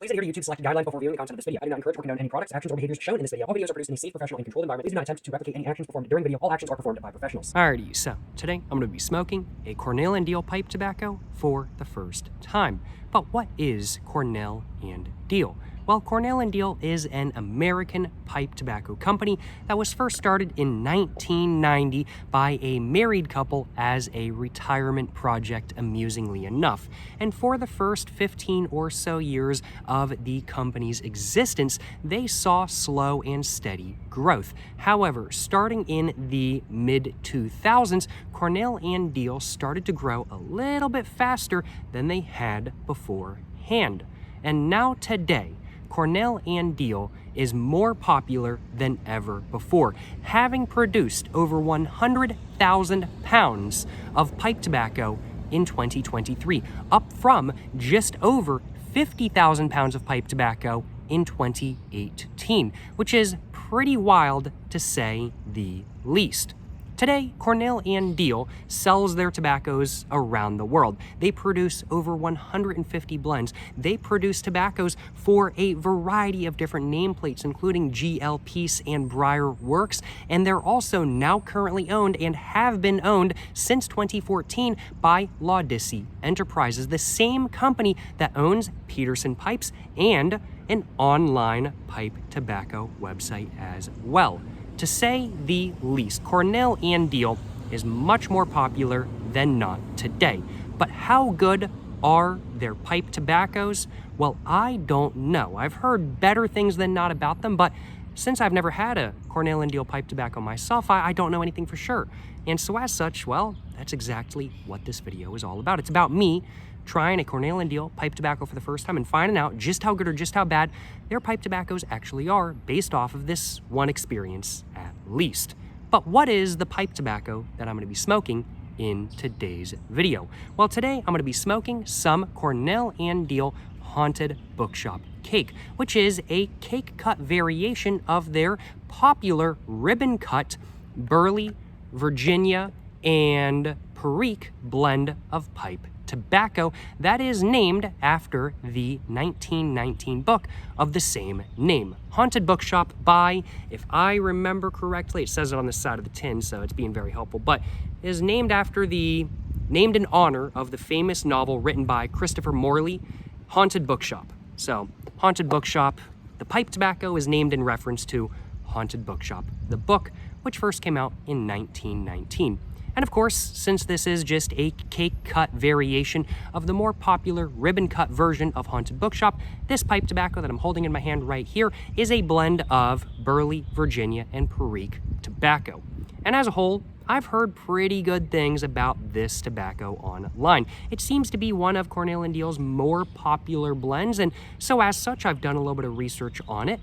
Please adhere to YouTube's selected guidelines before viewing the content of this video. I do not encourage or condone any products, actions, or behaviors shown in this video. All videos are produced in a safe, professional, and controlled environment. Please do not attempt to replicate any actions performed during the video. All actions are performed by professionals. Alrighty, so today I'm going to be smoking a Cornell and Diehl pipe tobacco for the first time. But what is Cornell and Diehl? Well, Cornell and Diehl is an American pipe tobacco company that was first started in 1990 by a married couple as a retirement project, amusingly enough. And for the first 15 or so years of the company's existence, they saw slow and steady growth. However, starting in the mid-2000s, Cornell and Diehl started to grow a little bit faster than they had beforehand. And now today, Cornell and Diehl is more popular than ever before, having produced over 100,000 pounds of pipe tobacco in 2023, up from just over 50,000 pounds of pipe tobacco in 2018, which is pretty wild to say the least. Today, Cornell and Diehl sells their tobaccos around the world. They produce over 150 blends. They produce tobaccos for a variety of different nameplates, including GL Peace and Briar Works, and they're also now currently owned and have been owned since 2014 by Laudisi Enterprises, the same company that owns Peterson Pipes and an online pipe tobacco website as well. To say the least, Cornell and Diehl is much more popular than not today. But how good are their pipe tobaccos? Well, I don't know. I've heard better things than not about them, but since I've never had a Cornell and Diehl pipe tobacco myself, I don't know anything for sure. And so as such, well, that's exactly what this video is all about. It's about me trying a Cornell and Diehl pipe tobacco for the first time and finding out just how good or just how bad their pipe tobaccos actually are based off of this one experience at least. But what is the pipe tobacco that I'm going to be smoking in today's video? Well, today I'm going to be smoking some Cornell and Diehl Haunted Bookshop Cake, which is a cake cut variation of their popular Ribbon Cut Burley, Virginia, and Perique blend of pipe tobacco that is named after the 1919 book of the same name. Haunted Bookshop by, if I remember correctly, it says it on the side of the tin, so it's being very helpful, but is named in honor of the famous novel written by Christopher Morley, Haunted Bookshop. So, Haunted Bookshop, the pipe tobacco is named in reference to Haunted Bookshop, the book, which first came out in 1919. And of course, since this is just a cake cut variation of the more popular ribbon cut version of Haunted Bookshop, this pipe tobacco that I'm holding in my hand right here is a blend of Burley, Virginia, and Perique tobacco. And as a whole, I've heard pretty good things about this tobacco online. It seems to be one of Cornell and Diehl's more popular blends, and so as such, I've done a little bit of research on it.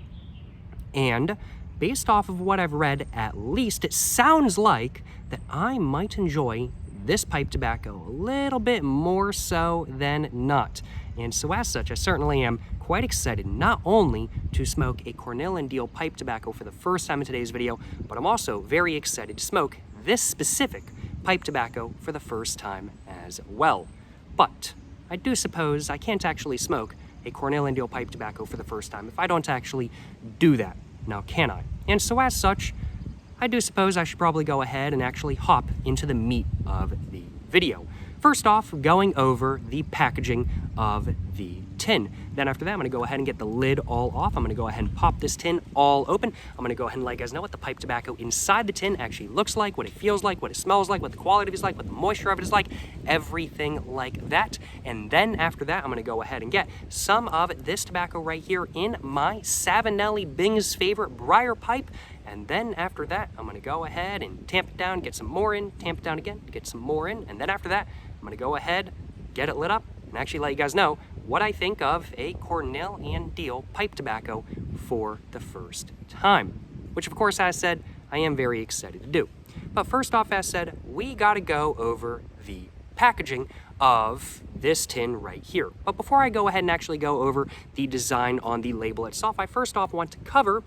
And based off of what I've read, at least, it sounds like that I might enjoy this pipe tobacco a little bit more so than not. And so as such, I certainly am quite excited not only to smoke a Cornell and Diehl pipe tobacco for the first time in today's video, but I'm also very excited to smoke this specific pipe tobacco for the first time as well. But I do suppose I can't actually smoke a Cornell and Diehl pipe tobacco for the first time if I don't actually do that. Now, can I? And so as such, I do suppose I should probably go ahead and actually hop into the meat of the video. First off, going over the packaging of the tin. Then after that, I'm gonna go ahead and get the lid all off. I'm gonna go ahead and pop this tin all open. I'm gonna go ahead and let you guys know what the pipe tobacco inside the tin actually looks like, what it feels like, what it smells like, what the quality of it is like, what the moisture of it is like, everything like that. And then after that, I'm gonna go ahead and get some of this tobacco right here in my Savinelli Bing's favorite briar pipe. And then after that, I'm gonna go ahead and tamp it down, get some more in, tamp it down again, get some more in. And then after that, I'm gonna go ahead, get it lit up, and actually let you guys know what I think of a Cornell and Diehl pipe tobacco for the first time. Which of course, as said, I am very excited to do. But first off, as said, we gotta go over the packaging of this tin right here. But before I go ahead and actually go over the design on the label itself, I first off want to cover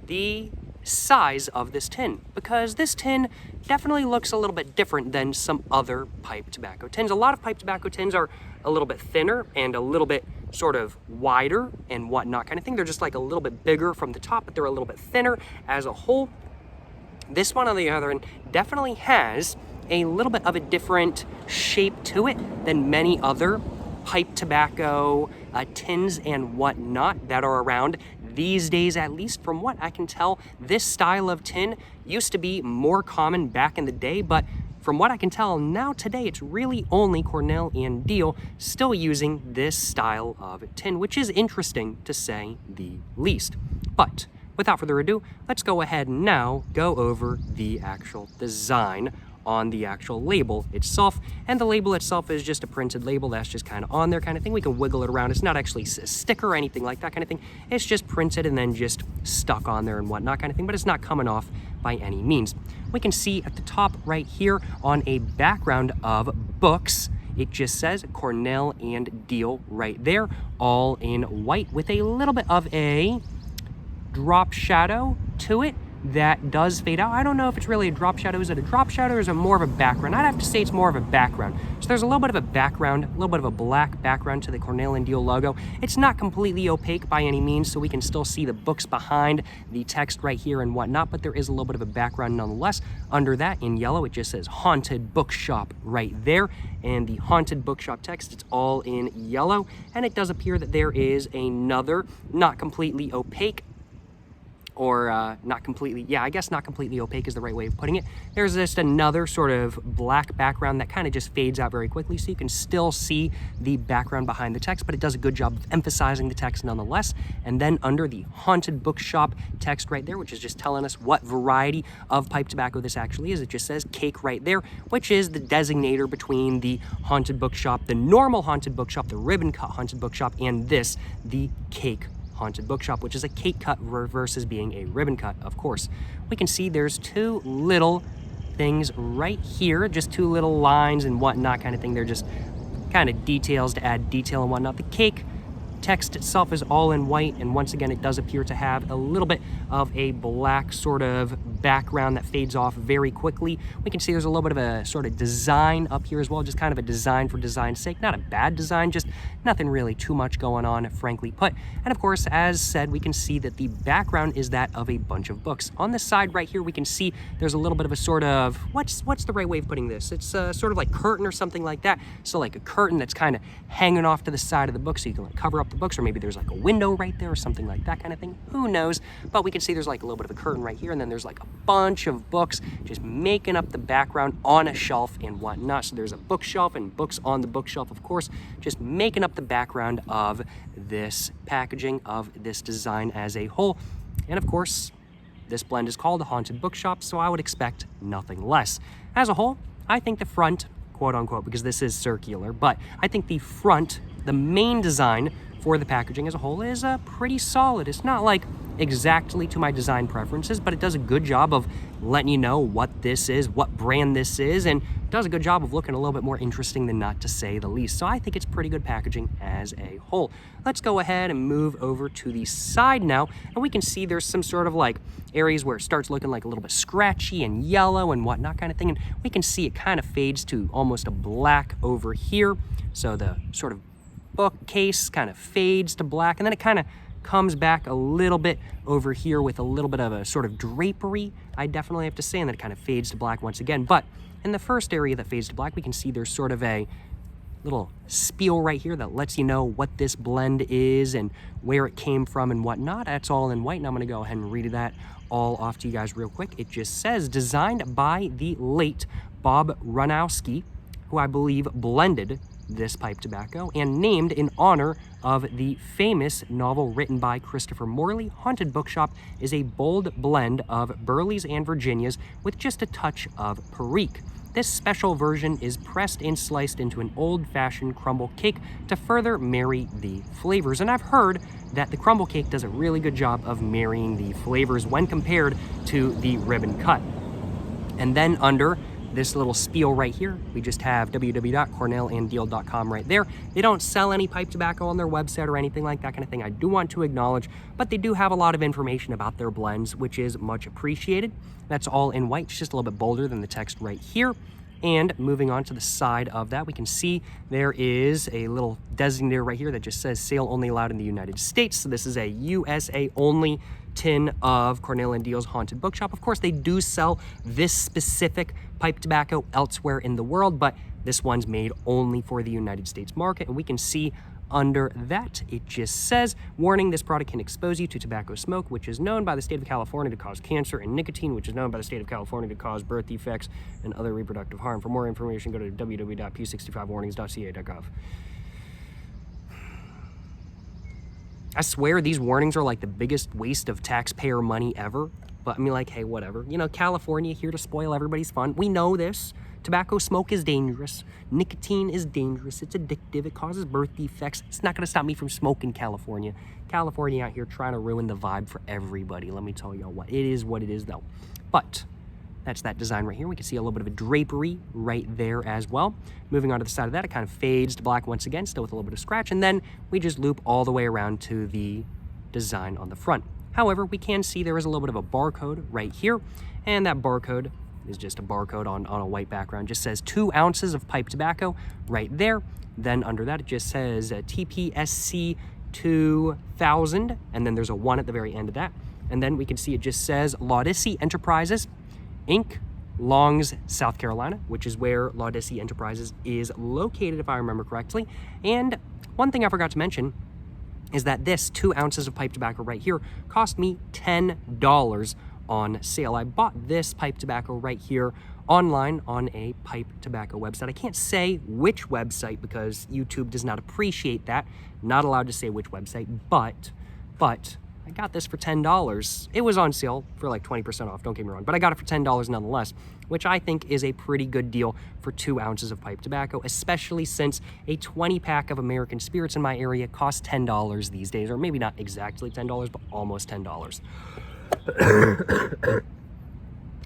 the size of this tin, because this tin definitely looks a little bit different than some other pipe tobacco tins. A lot of pipe tobacco tins are a little bit thinner and a little bit sort of wider and whatnot kind of thing. They're just like a little bit bigger from the top, but they're a little bit thinner as a whole. This one, on the other hand, definitely has a little bit of a different shape to it than many other pipe tobacco tins and whatnot that are around these days. At least from what I can tell, this style of tin used to be more common back in the day, but from what I can tell now today, it's really only Cornell and Diehl still using this style of tin, which is interesting to say the least. But without further ado, let's go ahead and now go over the actual design on the actual label itself. And the label itself is just a printed label that's just kind of on there kind of thing. We can wiggle it around. It's not actually a sticker or anything like that kind of thing. It's just printed and then just stuck on there and whatnot kind of thing, but it's not coming off by any means. We can see at the top right here on a background of books, it just says Cornell and Diehl right there, all in white with a little bit of a drop shadow to it that does fade out. I don't know if it's really a drop shadow. Is it a drop shadow or is it more of a background? I'd have to say it's more of a background. So there's a little bit of a background, a little bit of a black background to the Cornell and Diehl logo. It's not completely opaque by any means, so we can still see the books behind the text right here and whatnot, but there is a little bit of a background nonetheless. Under that, in yellow, it just says Haunted Bookshop right there, and the Haunted Bookshop text, it's all in yellow, and it does appear that there is another, not completely opaque, or not completely, yeah, I guess not completely opaque is the right way of putting it. There's just another sort of black background that kind of just fades out very quickly, so you can still see the background behind the text, but it does a good job of emphasizing the text nonetheless. And then under the Haunted Bookshop text right there, which is just telling us what variety of pipe tobacco this actually is, it just says Cake right there, which is the designator between the Haunted Bookshop, the normal Haunted Bookshop, the Ribbon Cut Haunted Bookshop, and this, the Cake Haunted Bookshop, which is a cake cut versus being a ribbon cut, of course. We can see there's two little things right here, just two little lines and whatnot kind of thing. They're just kind of details to add detail and whatnot. The cake text itself is all in white, and once again, it does appear to have a little bit of a black sort of background that fades off very quickly. We can see there's a little bit of a sort of design up here as well, just kind of a design for design's sake. Not a bad design, just nothing really too much going on, frankly put. And of course, as said, we can see that the background is that of a bunch of books. On the side right here, we can see there's a little bit of a sort of, what's the right way of putting this? It's sort of like curtain or something like that. So like a curtain that's kind of hanging off to the side of the book, so you can like cover up the books, or maybe there's like a window right there or something like that kind of thing. Who knows? But we can see there's like a little bit of a curtain right here, and then there's like a bunch of books just making up the background on a shelf and whatnot. So there's a bookshelf and books on the bookshelf, of course, just making up the background of this packaging, of this design as a whole. And of course, this blend is called Haunted Bookshop, so I would expect nothing less. As a whole, I think the front, quote unquote, because this is circular, but I think the front, the main design for the packaging as a whole is pretty solid. It's not like exactly to my design preferences, but it does a good job of letting you know what this is, what brand this is, and does a good job of looking a little bit more interesting than not, to say the least. So I think it's pretty good packaging as a whole. Let's go ahead and move over to the side now, and we can see there's some sort of like areas where it starts looking like a little bit scratchy and yellow and whatnot kind of thing, and we can see it kind of fades to almost a black over here. So the sort of bookcase kind of fades to black, and then it kind of comes back a little bit over here with a little bit of a sort of drapery, I definitely have to say, and then it kind of fades to black once again. But in the first area that fades to black, we can see there's sort of a little spiel right here that lets you know what this blend is and where it came from and whatnot. That's all in white, and I'm going to go ahead and read that all off to you guys real quick. It just says, designed by the late Bob Runowski, who I believe blended this pipe tobacco, and named in honor of the famous novel written by Christopher Morley, Haunted Bookshop is a bold blend of Burleys and Virginias with just a touch of Perique. This special version is pressed and sliced into an old-fashioned crumble cake to further marry the flavors. And I've heard that the crumble cake does a really good job of marrying the flavors when compared to the ribbon cut. And then under this little spiel right here, we just have www.cornellanddiehl.com right there. They don't sell any pipe tobacco on their website or anything like that kind of thing, I do want to acknowledge, but they do have a lot of information about their blends, which is much appreciated. That's all in white. It's just a little bit bolder than the text right here. And moving on to the side of that, we can see there is a little designator right here that just says sale only allowed in the United States. So this is a USA only tin of Cornell and Diehl's Haunted Bookshop. Of course, they do sell this specific pipe tobacco elsewhere in the world, but this one's made only for the United States market. And we can see under that, it just says, warning, this product can expose you to tobacco smoke, which is known by the state of California to cause cancer, and nicotine, which is known by the state of California to cause birth defects and other reproductive harm. For more information, go to www.pu65warnings.ca.gov. I swear these warnings are like the biggest waste of taxpayer money ever. But I mean, like, hey, whatever. You know, California here to spoil everybody's fun. We know this. Tobacco smoke is dangerous. Nicotine is dangerous. It's addictive. It causes birth defects. It's not going to stop me from smoking California. California out here trying to ruin the vibe for everybody. Let me tell y'all what. It is what it is, though. But that's that design right here. We can see a little bit of a drapery right there as well. Moving on to the side of that, it kind of fades to black once again, still with a little bit of scratch. And then we just loop all the way around to the design on the front. However, we can see there is a little bit of a barcode right here. And that barcode is just a barcode on a white background. Just says 2 ounces of pipe tobacco right there. Then under that, it just says TPSC 2000, and then there's a 1 at the very end of that. And then we can see it just says Laudisi Enterprises, Inc., Longs, South Carolina, which is where Laudisi Enterprises is located, if I remember correctly. And one thing I forgot to mention is that this 2 ounces of pipe tobacco right here cost me $10 on sale. I bought this pipe tobacco right here online on a pipe tobacco website. I can't say which website because YouTube does not appreciate that. Not allowed to say which website, but I got this for $10. It was on sale for like 20% off, don't get me wrong, but I got it for $10 nonetheless, which I think is a pretty good deal for 2 ounces of pipe tobacco, especially since a 20-pack of American Spirits in my area costs $10 these days, or maybe not exactly $10, but almost $10.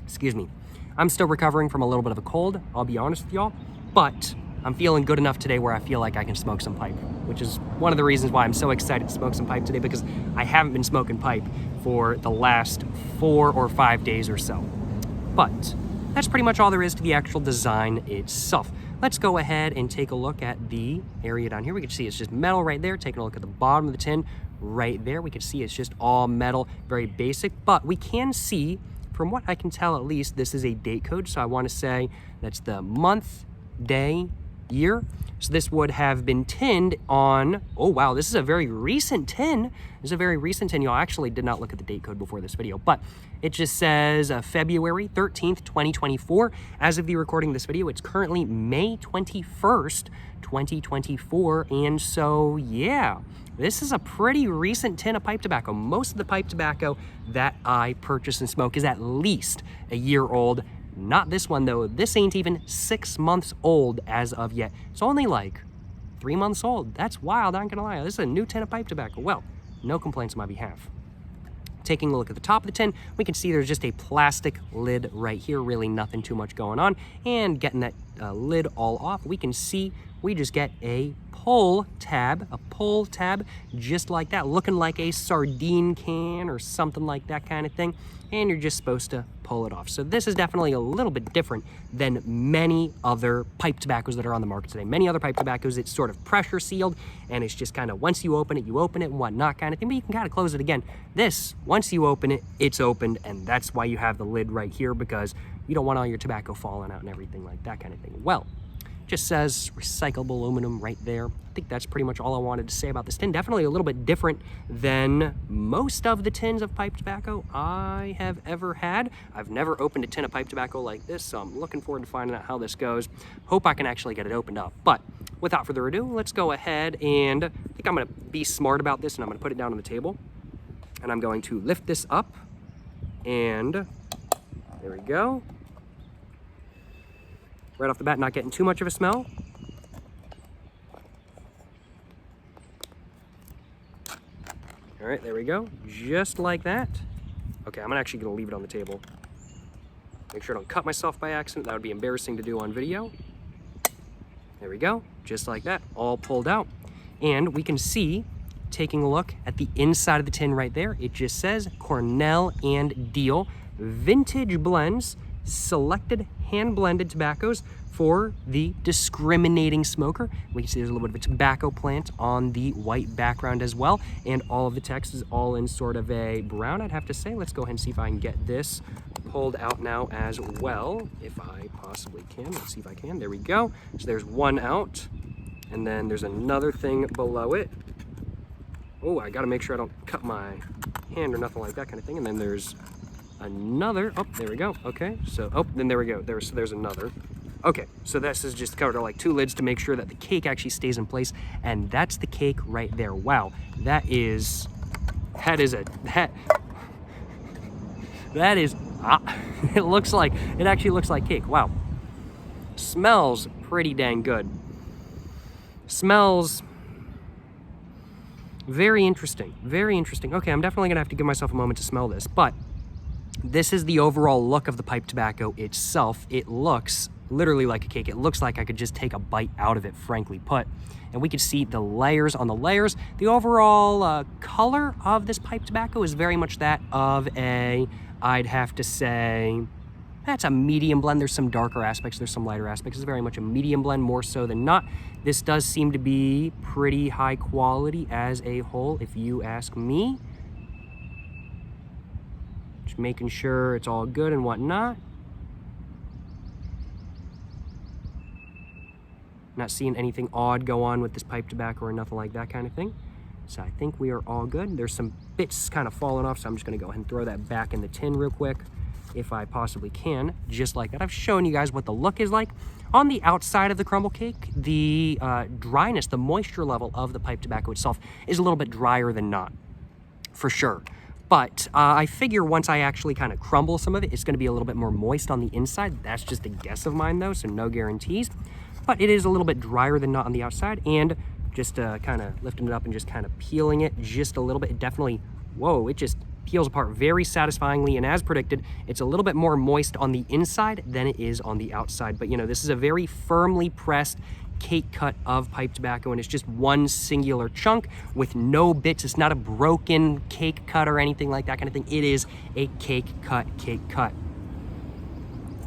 Excuse me. I'm still recovering from a little bit of a cold, I'll be honest with y'all, but I'm feeling good enough today where I feel like I can smoke some pipe, which is one of the reasons why I'm so excited to smoke some pipe today, because I haven't been smoking pipe for the last 4 or 5 days or so. But that's pretty much all there is to the actual design itself. Let's go ahead and take a look at the area down here. We can see it's just metal right there. Taking a look at the bottom of the tin right there, we can see it's just all metal, very basic, but we can see, from what I can tell at least, this is a date code. So I want to say that's the month, day, year. So this would have been tinned on, oh wow, this is a very recent tin. This is a very recent tin. Y'all, actually did not look at the date code before this video, but it just says February 13th, 2024. As of the recording of this video, it's currently May 21st, 2024. And so, yeah, this is a pretty recent tin of pipe tobacco. Most of the pipe tobacco that I purchase and smoke is at least a year old. Not this one though. This ain't even 6 months old as of yet. It's only like 3 months old. That's wild, I'm gonna lie. This is a new tin of pipe tobacco. Well, no complaints on my behalf. Taking a look at the top of the tin, we can see there's just a plastic lid right here, really nothing too much going on. And getting that lid all off, we can see we just get a pull tab, just like that, looking like a sardine can or something like that kind of thing. And you're just supposed to pull it off. So this is definitely a little bit different than many other pipe tobaccos that are on the market today. Many other pipe tobaccos, it's sort of pressure sealed, and it's just kind of once you open it and whatnot kind of thing, but you can kind of close it again. This, once you open it, it's opened, and that's why you have the lid right here, because you don't want all your tobacco falling out and everything like that kind of thing. Well, just says recyclable aluminum right there. I think that's pretty much all I wanted to say about this tin. Definitely a little bit different than most of the tins of pipe tobacco I have ever had. I've never opened a tin of pipe tobacco like this, so I'm looking forward to finding out how this goes. Hope I can actually get it opened up. But without further ado, let's go ahead and I think I'm gonna be smart about this, and I'm gonna put it down on the table. And I'm going to lift this up, and there we go. Right off the bat, not getting too much of a smell. All right, there we go, just like that. Okay, I'm actually gonna leave it on the table. Make sure I don't cut myself by accident. That would be embarrassing to do on video. There we go, just like that, all pulled out. And we can see, taking a look at the inside of the tin right there, it just says Cornell and Diehl Vintage Blends, selected hand-blended tobaccos for the discriminating smoker. We can see there's a little bit of a tobacco plant on the white background as well, and all of the text is all in sort of a brown, I'd have to say. Let's go ahead and see if I can get this pulled out now as well, if I possibly can. Let's see if I can. There we go. So there's one out, and then there's another thing below it. Oh, I gotta make sure I don't cut my hand or nothing like that kind of thing. And then there's another. Oh, there we go. Okay, so, oh, then there we go. There's another. Okay, so this is just covered like 2 lids to make sure that the cake actually stays in place, and that's the cake right there. Wow, that is it actually looks like cake. Wow, smells pretty dang good. Smells very interesting, very interesting. Okay, I'm definitely gonna have to give myself a moment to smell this, but this is the overall look of the pipe tobacco itself. It looks literally like a cake. It looks like I could just take a bite out of it, frankly put. And we could see the layers on the layers. The overall color of this pipe tobacco is very much that of a, I'd have to say, that's a medium blend. There's some darker aspects, there's some lighter aspects. It's very much a medium blend, more so than not. This does seem to be pretty high quality as a whole, if you ask me. Just making sure it's all good and whatnot. Not seeing anything odd go on with this pipe tobacco or nothing like that kind of thing. So I think we are all good. There's some bits kind of falling off, so I'm just gonna go ahead and throw that back in the tin real quick, if I possibly can, just like that. I've shown you guys what the look is like. On the outside of the crumble cake, the dryness, the moisture level of the pipe tobacco itself is a little bit drier than not, for sure. But I figure once I actually kind of crumble some of it, it's gonna be a little bit more moist on the inside. That's just a guess of mine though, so no guarantees. But it is a little bit drier than not on the outside, and just kind of lifting it up and just kind of peeling it just a little bit, it definitely, whoa, it just peels apart very satisfyingly, and as predicted, it's a little bit more moist on the inside than it is on the outside. But you know, this is a very firmly pressed cake cut of pipe tobacco, and it's just one singular chunk with no bits. It's not a broken cake cut or anything like that kind of thing. It is a cake cut.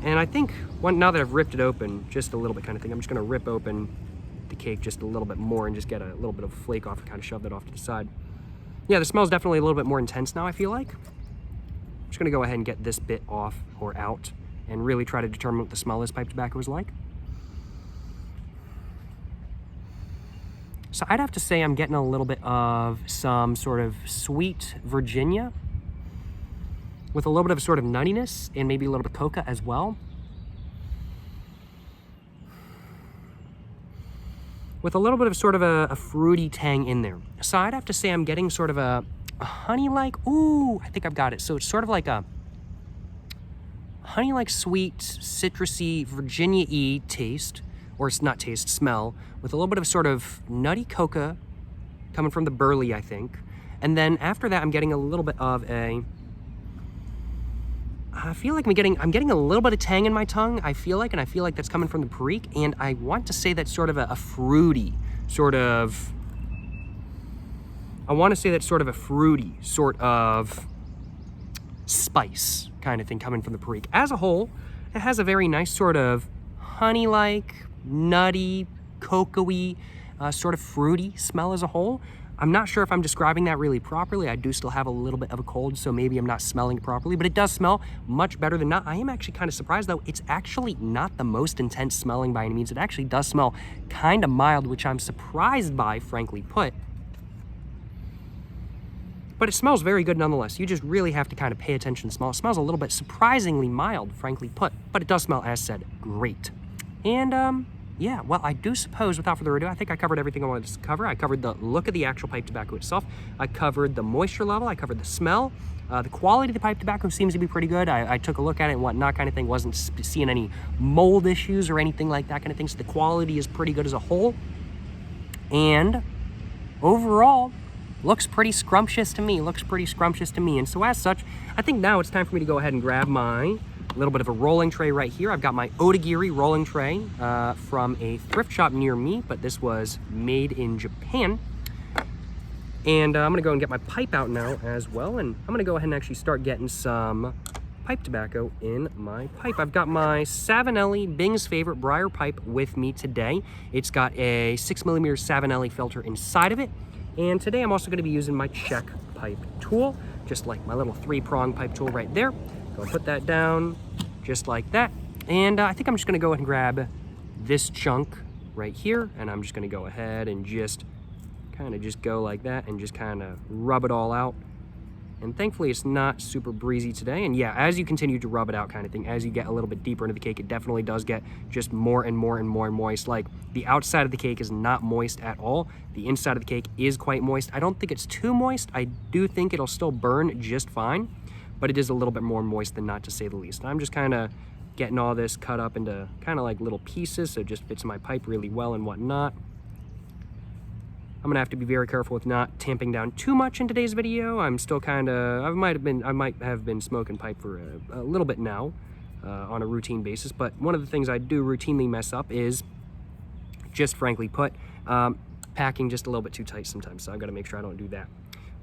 And I think, now that I've ripped it open just a little bit kind of thing, I'm just gonna rip open the cake just a little bit more and just get a little bit of flake off and kind of shove that off to the side. Yeah, the smell's definitely a little bit more intense now, I feel like. I'm just gonna go ahead and get this bit off or out and really try to determine what the smell of this pipe tobacco is like. So I'd have to say I'm getting a little bit of some sort of sweet Virginia with a little bit of sort of nuttiness and maybe a little bit of coca as well. With a little bit of sort of a fruity tang in there. So I'd have to say I'm getting sort of a honey-like, ooh, I think I've got it. So it's sort of like a honey-like sweet, citrusy, Virginia-y taste, or it's not taste, smell, with a little bit of sort of nutty coca coming from the burley, I think. And then after that, I'm getting a little bit of I feel like I'm getting a little bit of tang in my tongue, I feel like that's coming from the Perique, and I want to say that's sort of a fruity sort of, spice kind of thing coming from the Perique. As a whole, it has a very nice sort of honey-like, nutty, cocoa-y, sort of fruity smell as a whole. I'm not sure if I'm describing that really properly. I do still have a little bit of a cold, so maybe I'm not smelling it properly, but it does smell much better than not. I am actually kind of surprised though. It's actually not the most intense smelling by any means. It actually does smell kind of mild, which I'm surprised by, frankly put. But it smells very good nonetheless. You just really have to kind of pay attention to the smell. It smells a little bit surprisingly mild, frankly put, but it does smell, as said, great. And yeah, well, I do suppose, without further ado, I think I covered everything I wanted to cover. I covered the look of the actual pipe tobacco itself. I covered the moisture level. I covered the smell. The quality of the pipe tobacco seems to be pretty good. I took a look at it and whatnot kind of thing. Wasn't seeing any mold issues or anything like that kind of thing. So the quality is pretty good as a whole. And overall, looks pretty scrumptious to me. And so as such, I think now it's time for me to go ahead and grab my little bit of a rolling tray right here. I've got my Otagiri rolling tray from a thrift shop near me, but this was made in Japan. And I'm gonna go and get my pipe out now as well, and I'm gonna go ahead and actually start getting some pipe tobacco in my pipe. I've got my Savinelli Bing's Favorite Briar pipe with me today. It's got a 6mm Savinelli filter inside of it. And today I'm also going to be using my check pipe tool, just like my little 3-prong pipe tool right there. Go put that down just like that. And I think I'm just going to go ahead and grab this chunk right here, and I'm just going to go ahead and just kind of just go like that and just kind of rub it all out. And thankfully it's not super breezy today. And yeah, as you continue to rub it out kind of thing, as you get a little bit deeper into the cake, it definitely does get just more and more and more moist. Like the outside of the cake is not moist at all. The inside of the cake is quite moist. I don't think it's too moist. I do think it'll still burn just fine, but it is a little bit more moist than not, to say the least. And I'm just kind of getting all this cut up into kind of like little pieces so it just fits my pipe really well and whatnot. I'm gonna have to be very careful with not tamping down too much in today's video. I'm still kind of, I might have been smoking pipe for a little bit now on a routine basis, but one of the things I do routinely mess up is, just frankly put, packing just a little bit too tight sometimes, so I've got to make sure I don't do that.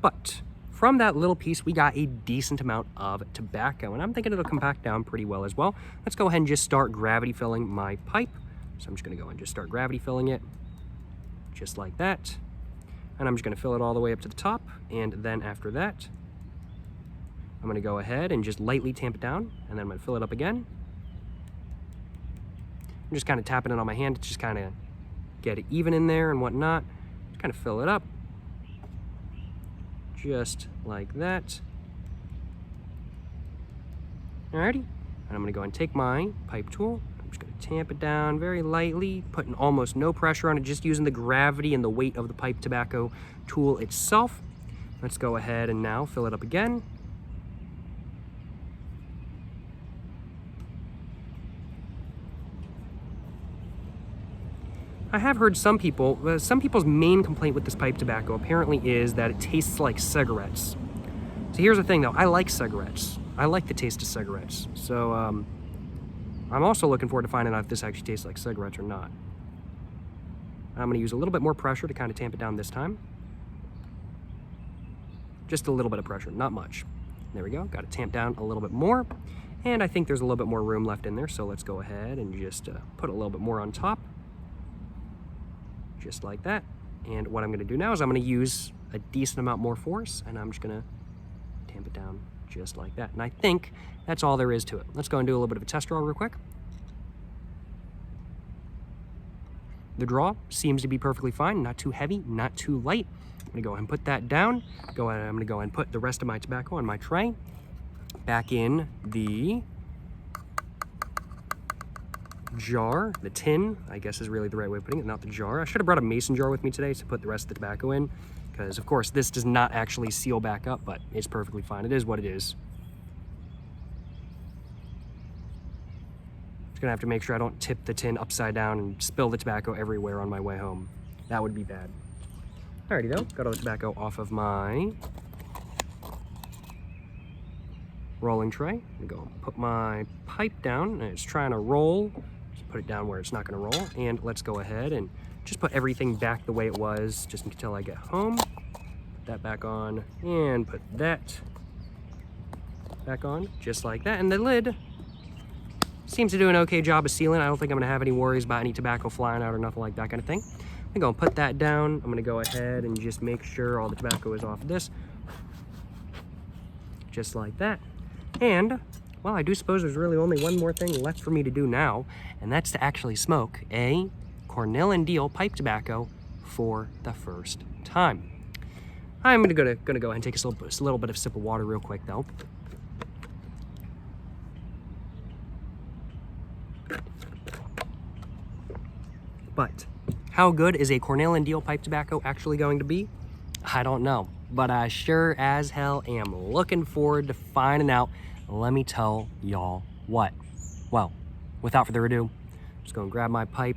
But from that little piece, we got a decent amount of tobacco, and I'm thinking it'll compact down pretty well as well. Let's go ahead and just start gravity filling my pipe. So I'm just gonna go and just start gravity filling it, just like that. And I'm just gonna fill it all the way up to the top, and then after that, I'm gonna go ahead and just lightly tamp it down, and then I'm gonna fill it up again. I'm just kind of tapping it on my hand to just kind of get it even in there and whatnot. Just kind of fill it up, just like that. Alrighty, and I'm gonna go and take my pipe tool. I'm just gonna tamp it down very lightly, putting almost no pressure on it, just using the gravity and the weight of the pipe tobacco tool itself. Let's go ahead and now fill it up again. I have heard some people's main complaint with this pipe tobacco apparently is that it tastes like cigarettes. So here's the thing though, I like cigarettes. I like the taste of cigarettes. So I'm also looking forward to finding out if this actually tastes like cigarettes or not. I'm gonna use a little bit more pressure to kind of tamp it down this time. Just a little bit of pressure, not much. There we go, got it tamped down a little bit more. And I think there's a little bit more room left in there, so let's go ahead and just put a little bit more on top. Just like that. And what I'm gonna do now is I'm gonna use a decent amount more force, and I'm just gonna tamp it down just like that. And I think that's all there is to it. Let's go and do a little bit of a test draw real quick. The draw seems to be perfectly fine, not too heavy, not too light. I'm gonna go ahead and put that down. I'm gonna go ahead and put the rest of my tobacco on my tray, back in the jar, the tin, I guess is really the right way of putting it, not the jar. I should have brought a mason jar with me today to put the rest of the tobacco in, because of course this does not actually seal back up, but it's perfectly fine. It is what it is. Just gonna have to make sure I don't tip the tin upside down and spill the tobacco everywhere on my way home. That would be bad. Alrighty though, got all the tobacco off of my rolling tray. I'm gonna go put my pipe down, and it's trying to roll. Just put it down where it's not gonna roll, and let's go ahead and just put everything back the way it was just until I get home. Put that back on, and put that back on, just like that. And the lid seems to do an okay job of sealing. I don't think I'm gonna have any worries about any tobacco flying out or nothing like that kind of thing. I'm gonna put that down. I'm gonna go ahead and just make sure all the tobacco is off of this, just like that. And, well, I do suppose there's really only one more thing left for me to do now, and that's to actually smoke a Cornell and Diehl pipe tobacco for the first time. I'm gonna go ahead and take a little bit of sip of water real quick though. But how good is a Cornell and Diehl pipe tobacco actually going to be? I don't know, but I sure as hell am looking forward to finding out. Let me tell y'all what. Well, without further ado, just go and grab my pipe,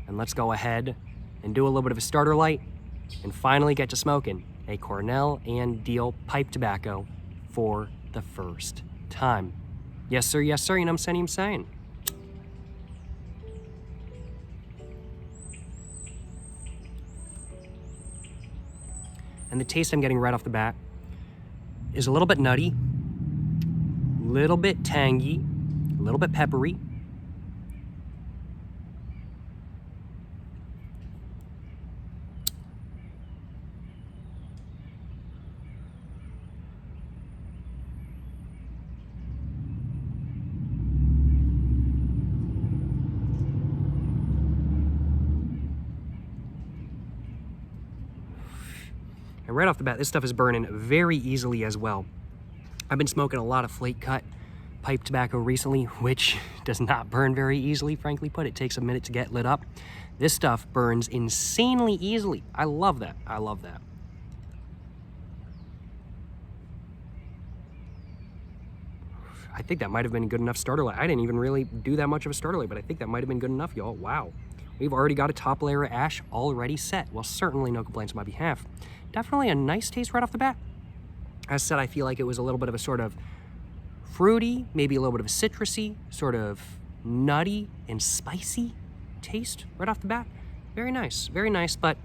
and let's go ahead and do a little bit of a starter light and finally get to smoking a Cornell and Diehl pipe tobacco for the first time. Yes sir, you know what I'm saying. And the taste I'm getting right off the bat is a little bit nutty, Little bit tangy, a little bit peppery. And right off the bat, this stuff is burning very easily as well. I've been smoking a lot of flake cut pipe tobacco recently, which does not burn very easily, frankly put. It takes a minute to get lit up. This stuff burns insanely easily. I love that. I love that. I think that might have been a good enough starter light. I didn't even really do that much of a starter light, but I think that might have been good enough, y'all. Wow. We've already got a top layer of ash already set. Well, certainly no complaints on my behalf. Definitely a nice taste right off the bat. As said, I feel like it was a little bit of a sort of fruity, maybe a little bit of a citrusy, sort of nutty and spicy taste right off the bat. Very nice, but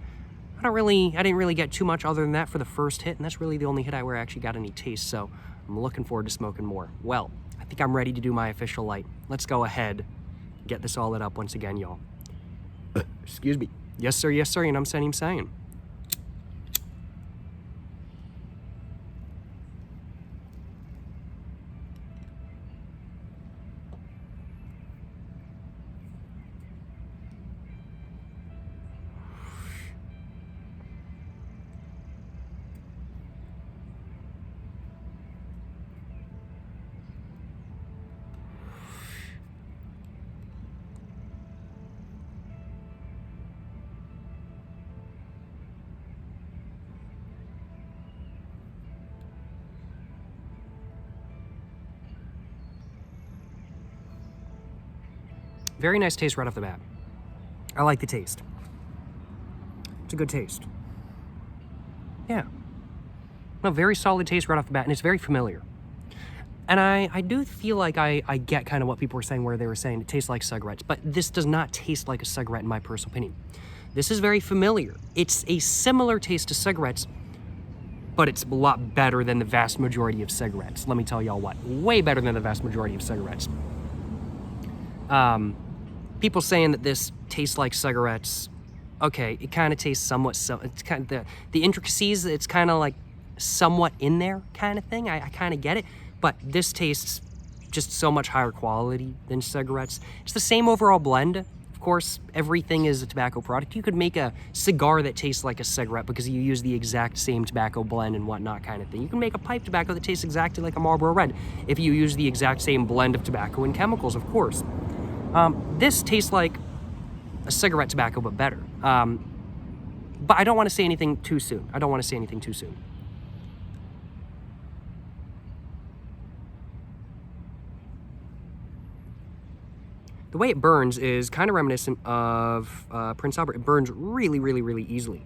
I didn't really get too much other than that for the first hit, and that's really the only hit where I actually got any taste, so I'm looking forward to smoking more. Well, I think I'm ready to do my official light. Let's go ahead, get this all lit up once again, y'all. Excuse me. Yes, sir, you know what I'm saying. Very nice taste right off the bat. I like the taste. It's a good taste. Yeah. A very solid taste right off the bat, and it's very familiar. And I do feel like I get kind of what people were saying where they were saying it tastes like cigarettes, but this does not taste like a cigarette in my personal opinion. This is very familiar. It's a similar taste to cigarettes, but it's a lot better than the vast majority of cigarettes. Let me tell y'all what. Way better than the vast majority of cigarettes. People saying that this tastes like cigarettes, okay, it kind of tastes somewhat, it's kind of the intricacies, it's kind of like somewhat in there kind of thing. I kind of get it, but this tastes just so much higher quality than cigarettes. It's the same overall blend. Of course, everything is a tobacco product. You could make a cigar that tastes like a cigarette because you use the exact same tobacco blend and whatnot kind of thing. You can make a pipe tobacco that tastes exactly like a Marlboro Red if you use the exact same blend of tobacco and chemicals, of course. This tastes like a cigarette tobacco, but better. But I don't want to say anything too soon. The way it burns is kind of reminiscent of Prince Albert. It burns really, really, really easily.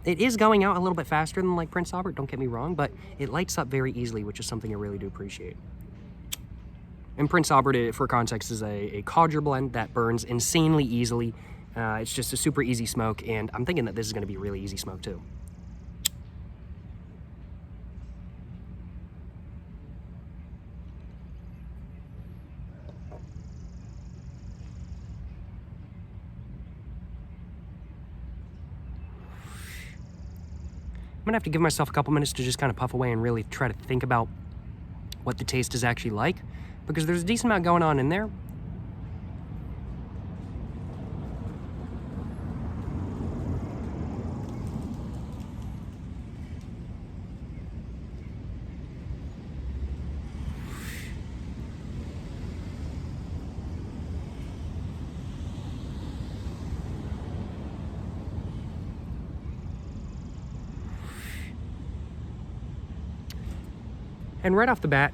It is going out a little bit faster than like Prince Albert, don't get me wrong, but it lights up very easily, which is something I really do appreciate. And Prince Albert, for context, is a codger blend that burns insanely easily. It's just a super easy smoke, and I'm thinking that this is going to be a really easy smoke too. I'm gonna have to give myself a couple minutes to just kind of puff away and really try to think about what the taste is actually like, because there's a decent amount going on in there. And right off the bat,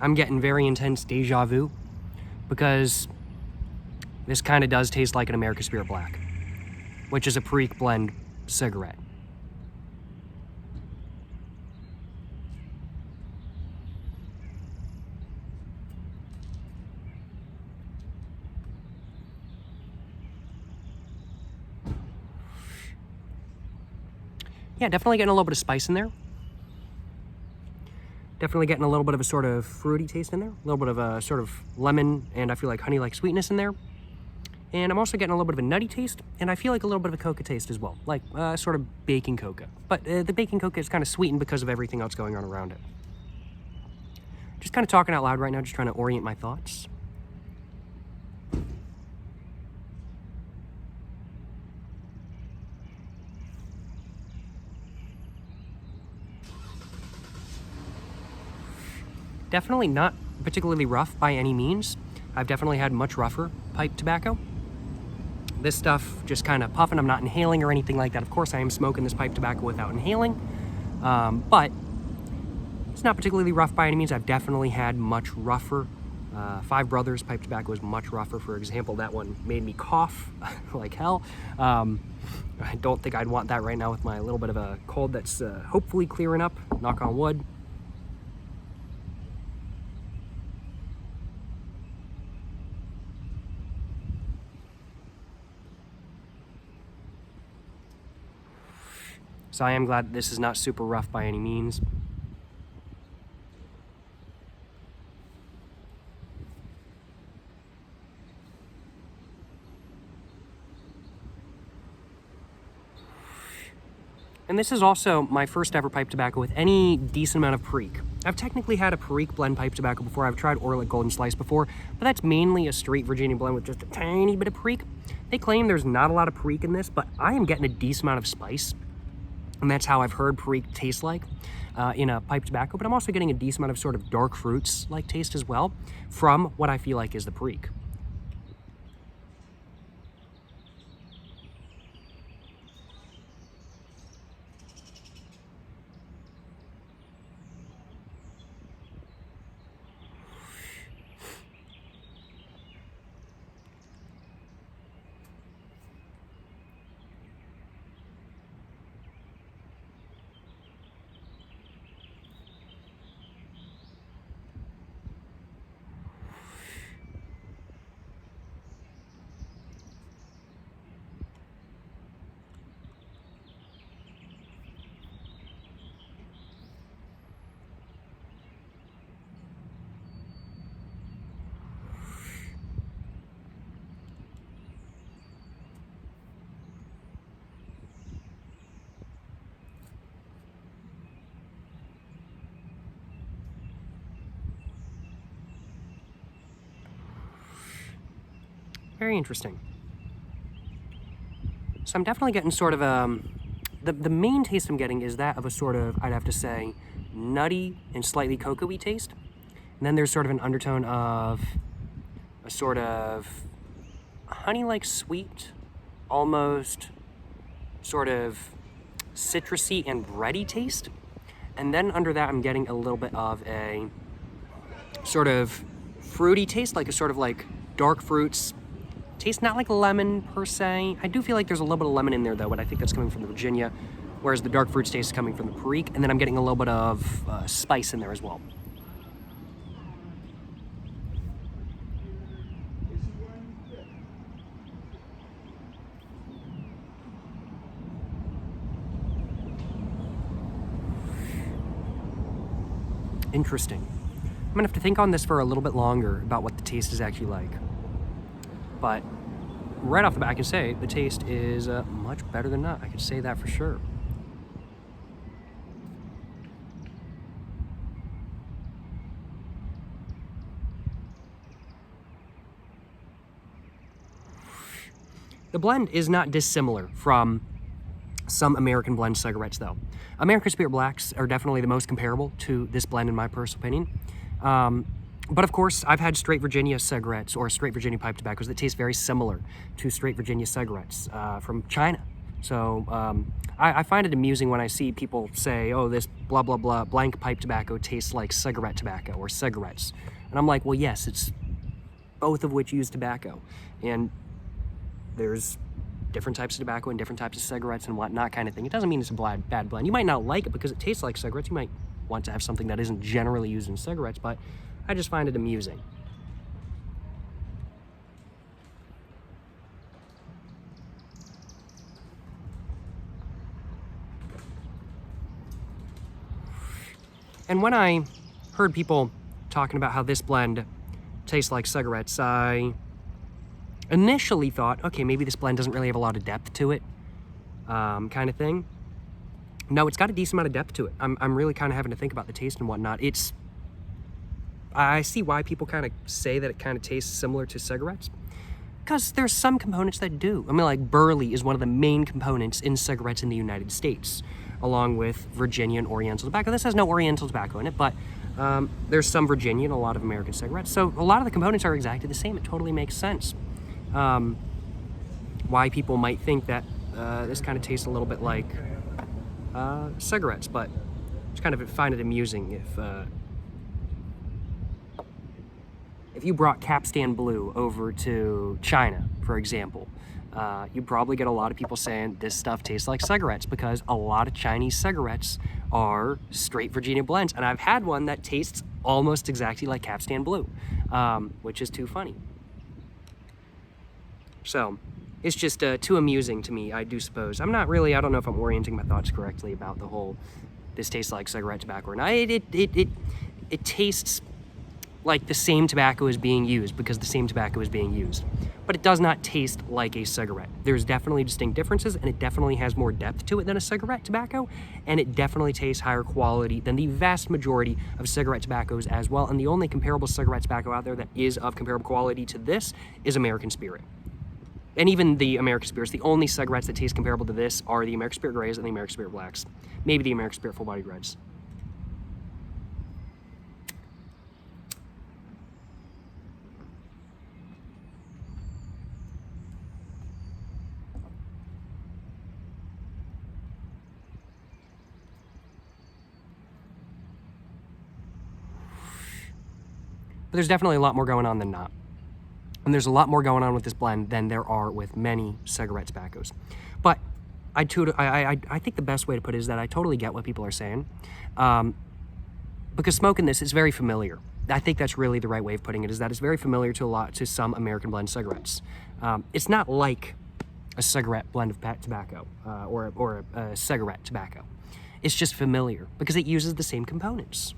I'm getting very intense deja vu, because this kind of does taste like an American Spirit Black, which is a Perique blend cigarette. Yeah, definitely getting a little bit of spice in there. Definitely getting a little bit of a sort of fruity taste in there, a little bit of a sort of lemon and I feel like honey-like sweetness in there. And I'm also getting a little bit of a nutty taste, and I feel like a little bit of a coca taste as well, like sort of baking coca. But the baking coca is kind of sweetened because of everything else going on around it. Just kind of talking out loud right now, just trying to orient my thoughts. Definitely not particularly rough by any means. I've definitely had much rougher pipe tobacco. This stuff just kind of puffing. I'm not inhaling or anything like that. Of course, I am smoking this pipe tobacco without inhaling, but it's not particularly rough by any means. I've definitely had much rougher. Five Brothers pipe tobacco is much rougher. For example, that one made me cough like hell. I don't think I'd want that right now with my little bit of a cold that's hopefully clearing up, knock on wood. So I am glad that this is not super rough by any means. And this is also my first ever pipe tobacco with any decent amount of Perique. I've technically had a Perique blend pipe tobacco before. I've tried Orlick Golden Slice before, but that's mainly a straight Virginia blend with just a tiny bit of Perique. They claim there's not a lot of Perique in this, but I am getting a decent amount of spice. And that's how I've heard Perique taste like in a pipe tobacco, but I'm also getting a decent amount of sort of dark fruits like taste as well from what I feel like is the Perique. Very interesting. So I'm definitely getting sort of the main taste I'm getting is that of a sort of, I'd have to say, nutty and slightly cocoa-y taste. And then there's sort of an undertone of a sort of honey-like sweet, almost sort of citrusy and bready taste. And then under that I'm getting a little bit of a sort of fruity taste, like a sort of like dark fruits. Tastes not like lemon per se. I do feel like there's a little bit of lemon in there though, but I think that's coming from the Virginia, whereas the dark fruits taste is coming from the Perique, and then I'm getting a little bit of spice in there as well. Interesting. I'm gonna have to think on this for a little bit longer about what the taste is actually like. But right off the bat, I can say the taste is much better than not. I can say that for sure. The blend is not dissimilar from some American blend cigarettes, though. American Spirit Blacks are definitely the most comparable to this blend, in my personal opinion. But of course, I've had straight Virginia cigarettes or straight Virginia pipe tobaccos that taste very similar to straight Virginia cigarettes from China. So I find it amusing when I see people say, oh, this blah, blah, blah, blank pipe tobacco tastes like cigarette tobacco or cigarettes. And I'm like, well, yes, it's both of which use tobacco. And there's different types of tobacco and different types of cigarettes and whatnot kind of thing. It doesn't mean it's a bad blend. You might not like it because it tastes like cigarettes. You might want to have something that isn't generally used in cigarettes, but I just find it amusing. And when I heard people talking about how this blend tastes like cigarettes, I initially thought, okay, maybe this blend doesn't really have a lot of depth to it, kind of thing. No, it's got a decent amount of depth to it. I'm really kind of having to think about the taste and whatnot. I see why people kind of say that it kind of tastes similar to cigarettes, because there's some components that do. I mean, like burley is one of the main components in cigarettes in the United States, along with Virginia and Oriental tobacco. This has no Oriental tobacco in it, but there's some Virginia in a lot of American cigarettes. So a lot of the components are exactly the same. It totally makes sense why people might think that this kind of tastes a little bit like cigarettes, but just kind of find it amusing if you brought Capstan Blue over to China, for example, you'd probably get a lot of people saying this stuff tastes like cigarettes, because a lot of Chinese cigarettes are straight Virginia blends. And I've had one that tastes almost exactly like Capstan Blue, which is too funny. So it's just too amusing to me, I do suppose. I don't know if I'm orienting my thoughts correctly about the whole, this tastes like cigarette tobacco or not. It tastes like the same tobacco is being used, because the same tobacco is being used. But it does not taste like a cigarette. There's definitely distinct differences, and it definitely has more depth to it than a cigarette tobacco, and it definitely tastes higher quality than the vast majority of cigarette tobaccos as well. And the only comparable cigarette tobacco out there that is of comparable quality to this is American Spirit. And even the American Spirits, the only cigarettes that taste comparable to this are the American Spirit Grays and the American Spirit Blacks. Maybe the American Spirit Full Body Reds. But there's definitely a lot more going on than not. And there's a lot more going on with this blend than there are with many cigarette tobaccos. But I think the best way to put it is that I totally get what people are saying. Because smoking this is very familiar. I think that's really the right way of putting it, is that it's very familiar to some American blend cigarettes. It's not like a cigarette blend of tobacco or a cigarette tobacco. It's just familiar because it uses the same components.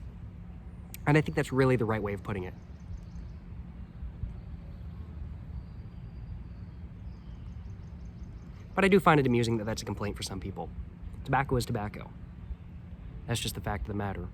And I think that's really the right way of putting it. But I do find it amusing that that's a complaint for some people. Tobacco is tobacco. That's just the fact of the matter.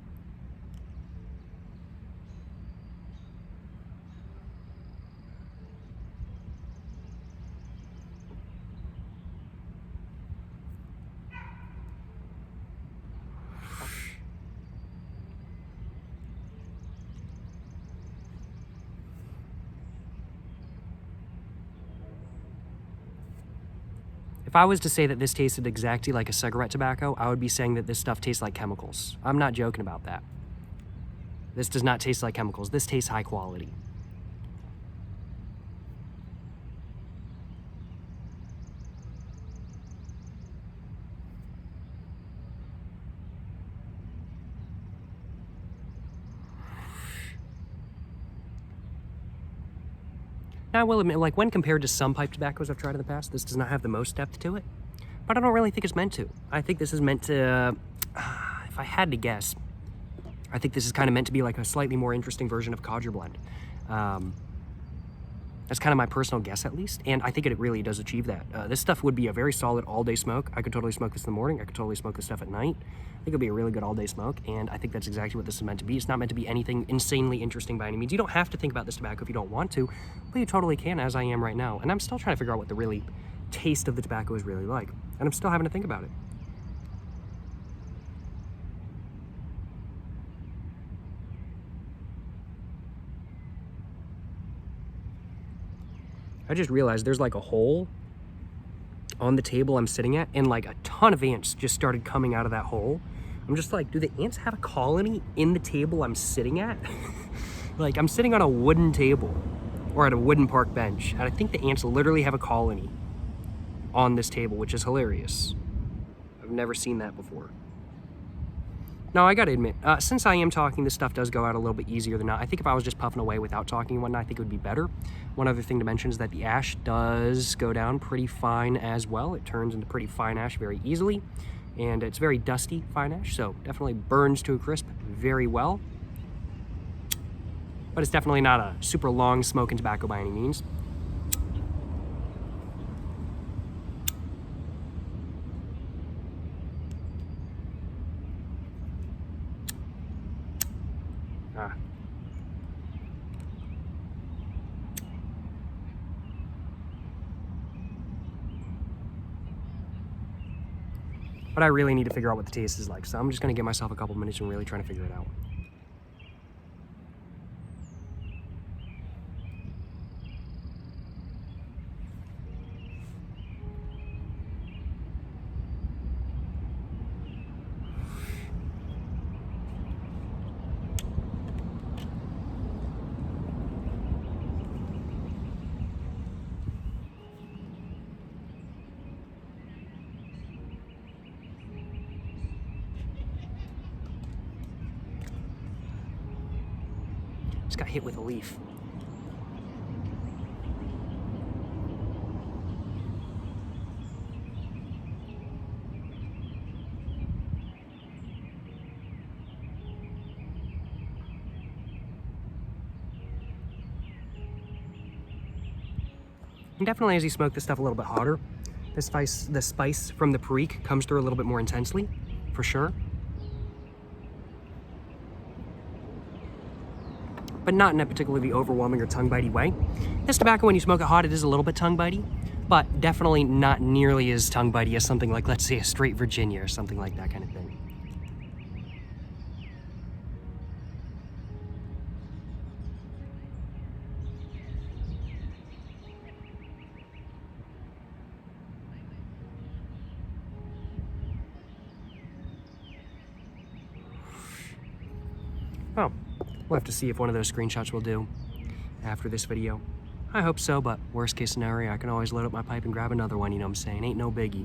If I was to say that this tasted exactly like a cigarette tobacco, I would be saying that this stuff tastes like chemicals. I'm not joking about that. This does not taste like chemicals. This tastes high quality. Now, I will admit, like, when compared to some pipe tobaccos I've tried in the past, this does not have the most depth to it. But I don't really think it's meant to. I think this is meant to, if I had to guess, I think this is kind of meant to be like a slightly more interesting version of Codger blend. That's kind of my personal guess, at least, and I think it really does achieve that. This stuff would be a very solid all-day smoke. I could totally smoke this in the morning. I could totally smoke this stuff at night. I think it'd be a really good all-day smoke, and I think that's exactly what this is meant to be. It's not meant to be anything insanely interesting by any means. You don't have to think about this tobacco if you don't want to, but you totally can, as I am right now. And I'm still trying to figure out what the really taste of the tobacco is really like, and I'm still having to think about it. I just realized there's like a hole on the table I'm sitting at, and like a ton of ants just started coming out of that hole. I'm just like, do the ants have a colony in the table I'm sitting at? Like, I'm sitting on a wooden table or at a wooden park bench, and I think the ants literally have a colony on this table, which is hilarious. I've never seen that before. Now, I gotta admit, since I am talking, this stuff does go out a little bit easier than not. I think if I was just puffing away without talking and whatnot, I think it would be better. One other thing to mention is that the ash does go down pretty fine as well. It turns into pretty fine ash very easily, and it's very dusty fine ash, so definitely burns to a crisp very well. but it's definitely not a super long smoking tobacco by any means. But I really need to figure out what the taste is like, so I'm just gonna give myself a couple minutes and really trying to figure it out. Just got hit with a leaf. And definitely as you smoke this stuff a little bit hotter, the spice from the Perique comes through a little bit more intensely, for sure. But not in a particularly overwhelming or tongue-bitey way. This tobacco, when you smoke it hot, it is a little bit tongue-bitey, but definitely not nearly as tongue-bitey as something like, let's say, a straight Virginia or something like that kind of thing. Oh, we'll have to see if one of those screenshots will do after this video. I hope so, but worst case scenario, I can always load up my pipe and grab another one, you know what I'm saying? Ain't no biggie.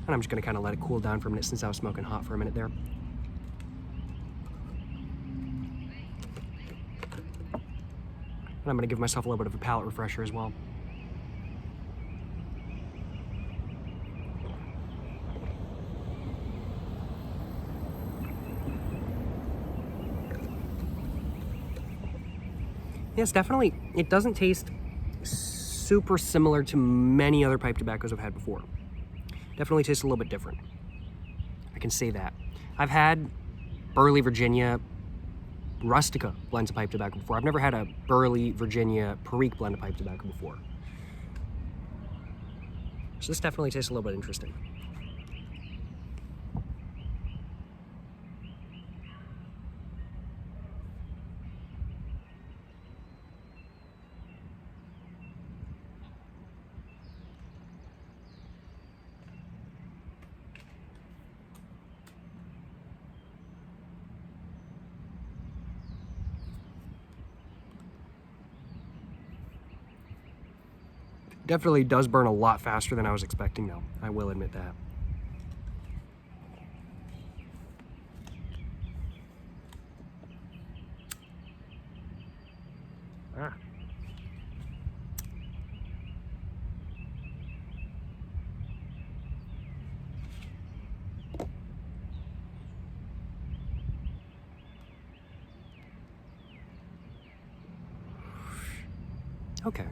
And I'm just gonna kind of let it cool down for a minute since I was smoking hot for a minute there. And I'm gonna give myself a little bit of a palate refresher as well. Yes, definitely, it doesn't taste super similar to many other pipe tobaccos I've had before. Definitely tastes a little bit different. I can say that. I've had Burley, Virginia, Rustica blends of pipe tobacco before. I've never had a Burley, Virginia, Perique blend of pipe tobacco before. So this definitely tastes a little bit interesting. Definitely does burn a lot faster than I was expecting though. I will admit that. Ah. Okay.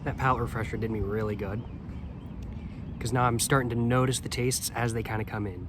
That palate refresher did me really good, because now I'm starting to notice the tastes as they kind of come in.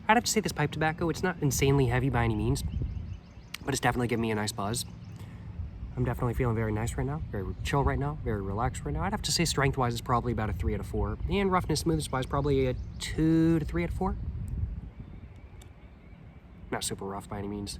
I'd have to say this pipe tobacco, it's not insanely heavy by any means, but it's definitely giving me a nice buzz. I'm definitely feeling very nice right now, very chill right now, very relaxed right now. I'd have to say strength-wise is probably about a 3 out of 4, and roughness, smoothness-wise probably a 2 to 3 out of 4. Not super rough by any means.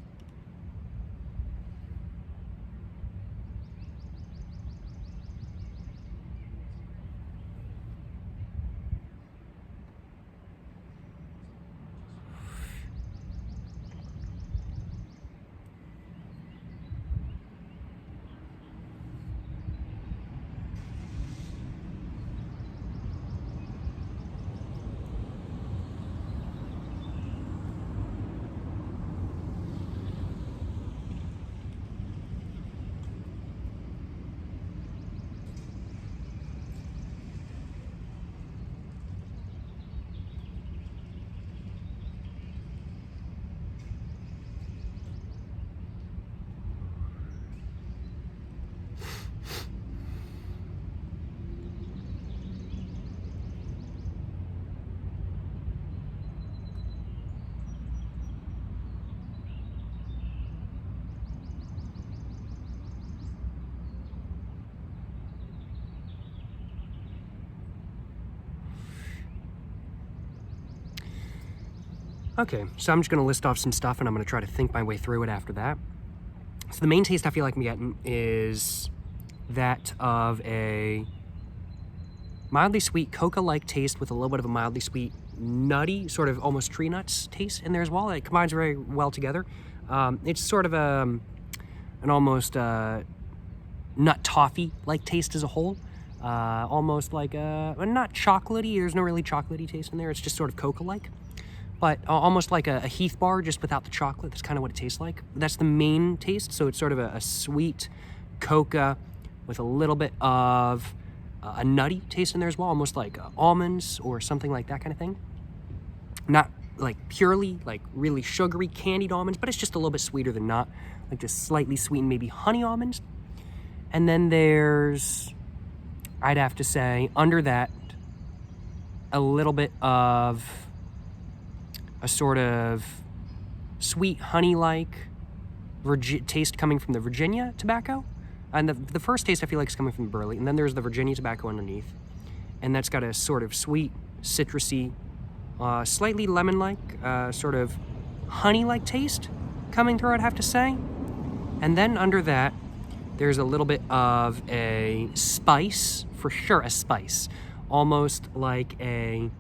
Okay, so I'm just gonna list off some stuff and I'm gonna try to think my way through it after that. So the main taste I feel like I'm getting is that of a mildly sweet coca-like taste with a little bit of a mildly sweet nutty, sort of almost tree nuts taste in there as well. It combines very well together. It's sort of an almost nut toffee-like taste as a whole. Almost like not chocolatey, there's no really chocolatey taste in there, it's just sort of coca-like. But almost like a Heath bar, just without the chocolate. That's kind of what it tastes like. That's the main taste, so it's sort of a sweet coca with a little bit of a nutty taste in there as well, almost like almonds or something like that kind of thing. Not like purely, like really sugary candied almonds, but it's just a little bit sweeter than not, like just slightly sweetened, maybe honey almonds. And then there's, I'd have to say, under that, a little bit of a sort of sweet honey-like taste coming from the Virginia tobacco. And the first taste I feel like is coming from the Burley, and then there's the Virginia tobacco underneath. And that's got a sort of sweet, citrusy, slightly lemon-like, sort of honey-like taste coming through, I'd have to say. And then under that, there's a little bit of a spice, for sure a spice. Almost like a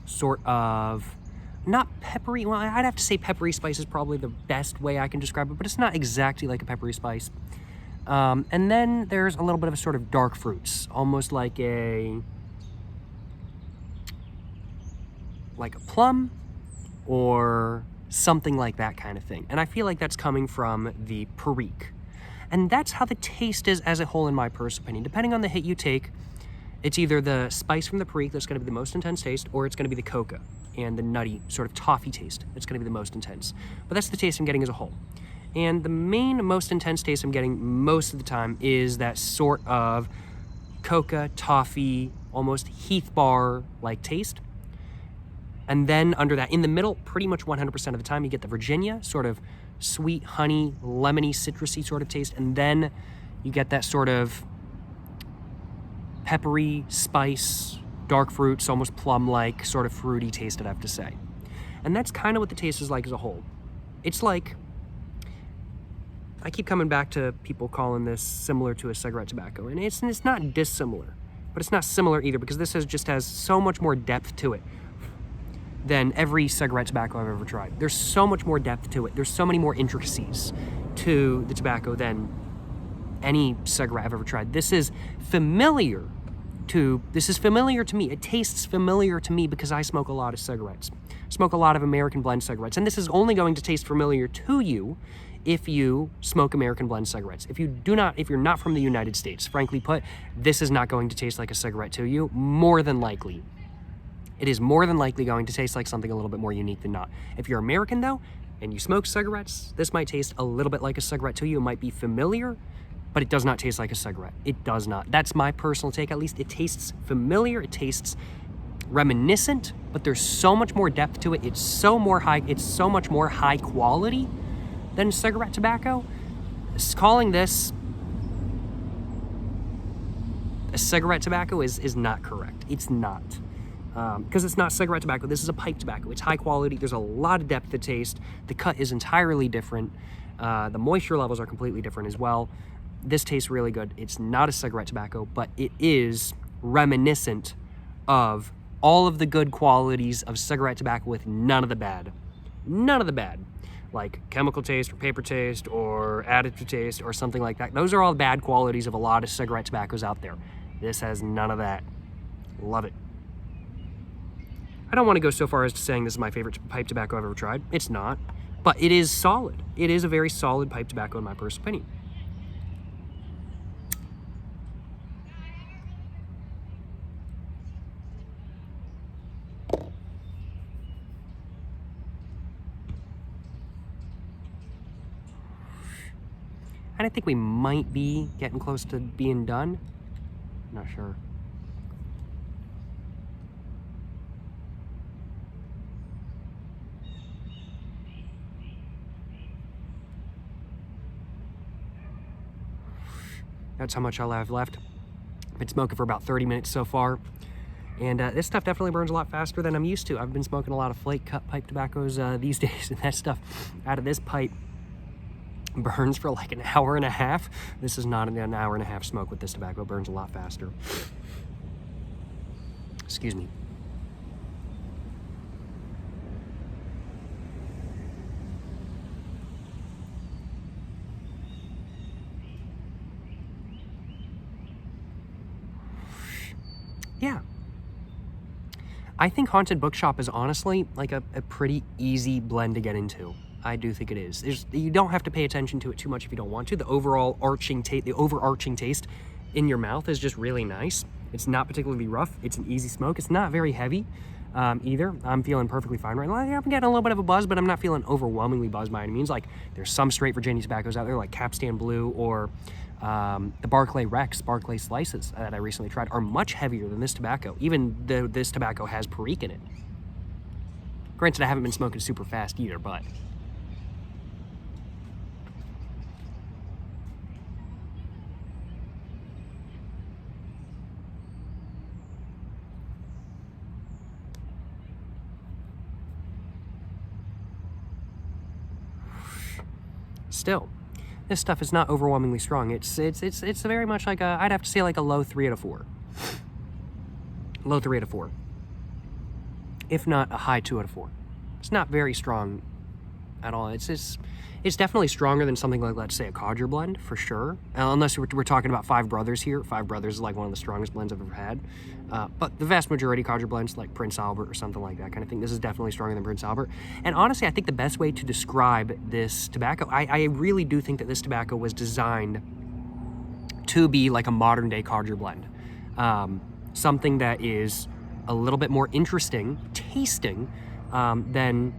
sort of, not peppery, well, I'd have to say peppery spice is probably the best way I can describe it, but it's not exactly like a peppery spice. And then there's a little bit of a sort of dark fruits, almost like a plum or something like that kind of thing. And I feel like that's coming from the Perique. And that's how the taste is as a whole, in my personal opinion. Depending on the hit you take, it's either the spice from the Perique that's going to be the most intense taste, or it's going to be the coca and the nutty sort of toffee taste that's going to be the most intense. But that's the taste I'm getting as a whole. And the main most intense taste I'm getting most of the time is that sort of coca, toffee, almost Heath bar-like taste. And then under that, in the middle, pretty much 100% of the time, you get the Virginia, sort of sweet, honey, lemony, citrusy sort of taste. And then you get that sort of peppery, spice, dark fruits, almost plum-like, sort of fruity taste, I'd have to say. And that's kind of what the taste is like as a whole. It's like, I keep coming back to people calling this similar to a cigarette tobacco, and it's not dissimilar, but it's not similar either, because this just has so much more depth to it than every cigarette tobacco I've ever tried. There's so much more depth to it. There's so many more intricacies to the tobacco than any cigarette I've ever tried. This is familiar to me. It tastes familiar to me because I smoke a lot of cigarettes. Smoke a lot of American blend cigarettes. And this is only going to taste familiar to you if you smoke American blend cigarettes. If you're not from the United States, frankly put, this is not going to taste like a cigarette to you, more than likely. It is more than likely going to taste like something a little bit more unique than not. If you're American though, and you smoke cigarettes, this might taste a little bit like a cigarette to you. It might be familiar, but it does not taste like a cigarette. It does not. That's my personal take, at least. It tastes familiar. It tastes reminiscent, but there's so much more depth to it. It's so much more high quality than cigarette tobacco. Calling this a cigarette tobacco is not correct. It's not. Because it's not cigarette tobacco. This is a pipe tobacco. It's high quality. There's a lot of depth to taste. The cut is entirely different. The moisture levels are completely different as well. This tastes really good. It's not a cigarette tobacco, but it is reminiscent of all of the good qualities of cigarette tobacco with none of the bad. None of the bad. Like chemical taste or paper taste or additive taste or something like that. Those are all bad qualities of a lot of cigarette tobaccos out there. This has none of that. Love it. I don't want to go so far as to saying this is my favorite pipe tobacco I've ever tried. It's not. But it is solid. It is a very solid pipe tobacco in my personal opinion. And I think we might be getting close to being done. Not sure. That's how much I'll have left. Been smoking for about 30 minutes so far. And this stuff definitely burns a lot faster than I'm used to. I've been smoking a lot of flake cut pipe tobaccos these days, and that stuff out of this pipe burns for like an hour and a half. This is not an hour and a half smoke with this tobacco. It burns a lot faster. Excuse me. Yeah. I think Haunted Bookshop is honestly like a pretty easy blend to get into. I do think it is. You don't have to pay attention to it too much if you don't want to. The overarching taste in your mouth is just really nice. It's not particularly rough. It's an easy smoke. It's not very heavy either. I'm feeling perfectly fine right now. I'm getting a little bit of a buzz, but I'm not feeling overwhelmingly buzzed by any means. Like there's some straight Virginia tobaccos out there like Capstan Blue or the Barclay Slices that I recently tried are much heavier than this tobacco, even though this tobacco has Perique in it. Granted, I haven't been smoking super fast either, but still, this stuff is not overwhelmingly strong. It's very much like I'd have to say like a low 3 out of 4. Low 3 out of 4. If not a high 2 out of 4. It's not very strong at all. It's definitely stronger than something like, let's say, a Codger blend, for sure. Unless we're talking about Five Brothers here. Five Brothers is like one of the strongest blends I've ever had. But the vast majority of Codger blends, like Prince Albert or something like that kind of thing, this is definitely stronger than Prince Albert. And honestly, I think the best way to describe this tobacco, I really do think that this tobacco was designed to be like a modern-day Codger blend. Something that is a little bit more interesting tasting than,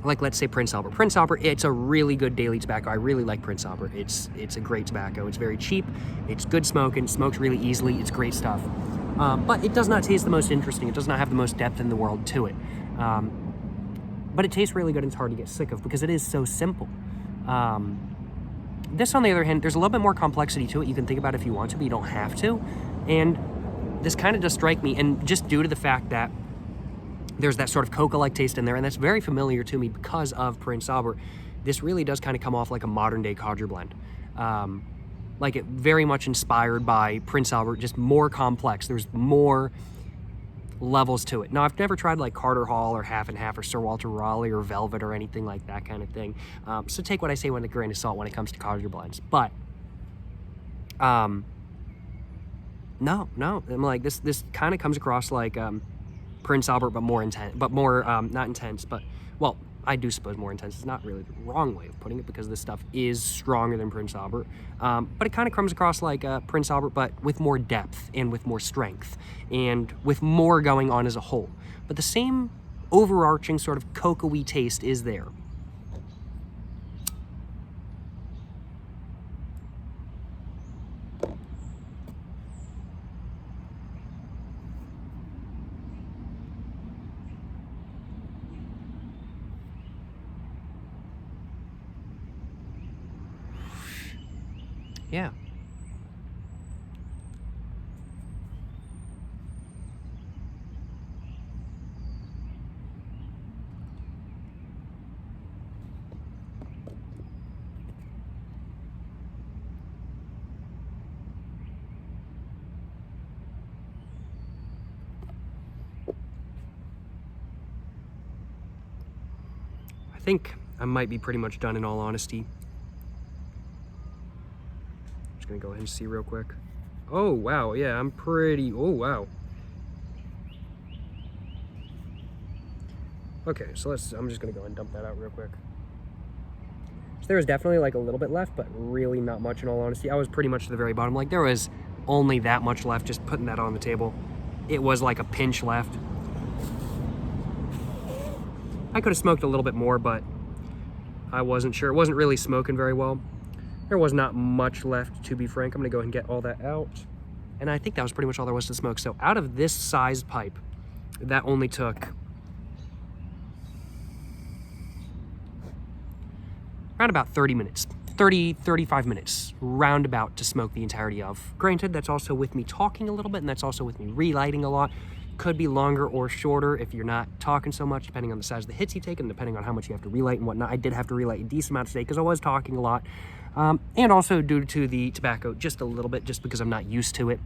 like, let's say Prince Albert. Prince Albert, it's a really good daily tobacco. I really like Prince Albert. It's a great tobacco. It's very cheap. It's good smoking. Smokes really easily. It's great stuff. But it does not taste the most interesting. It does not have the most depth in the world to it. But it tastes really good and it's hard to get sick of because it is so simple. This, on the other hand, there's a little bit more complexity to it. You can think about it if you want to, but you don't have to. And this kind of does strike me, and just due to the fact that there's that sort of coca-like taste in there, and that's very familiar to me because of Prince Albert. This really does kind of come off like a modern-day Codger blend. Like it very much inspired by Prince Albert, just more complex. There's more levels to it. Now, I've never tried like Carter Hall or Half and Half or Sir Walter Raleigh or Velvet or anything like that kind of thing. So take what I say with a grain of salt when it comes to Codger blends. But no, I'm like this kind of comes across like Prince Albert, but more intense, but more not intense, but well, I do suppose more intense is not really the wrong way of putting it because this stuff is stronger than Prince Albert, but it kind of comes across like Prince Albert, but with more depth and with more strength and with more going on as a whole. But the same overarching sort of cocoa-y taste is there. yeah. I think I might be pretty much done in all honesty. Just gonna go ahead and see real quick. Oh, wow, yeah, I'm pretty, oh, wow. Okay, so I'm just gonna go and dump that out real quick. So there was definitely like a little bit left, but really not much in all honesty. I was pretty much to the very bottom. Like there was only that much left, just putting that on the table. It was like a pinch left. I could have smoked a little bit more, but I wasn't sure. It wasn't really smoking very well. There was not much left, to be frank. I'm gonna go ahead and get all that out. And I think that was pretty much all there was to smoke. So out of this size pipe, that only took around about 30 minutes, 35 minutes, roundabout to smoke the entirety of. Granted, that's also with me talking a little bit, and that's also with me relighting a lot. Could be longer or shorter if you're not talking so much, depending on the size of the hits you take and depending on how much you have to relight and whatnot. I did have to relight a decent amount today because I was talking a lot. And also due to the tobacco, just a little bit, just because I'm not used to it.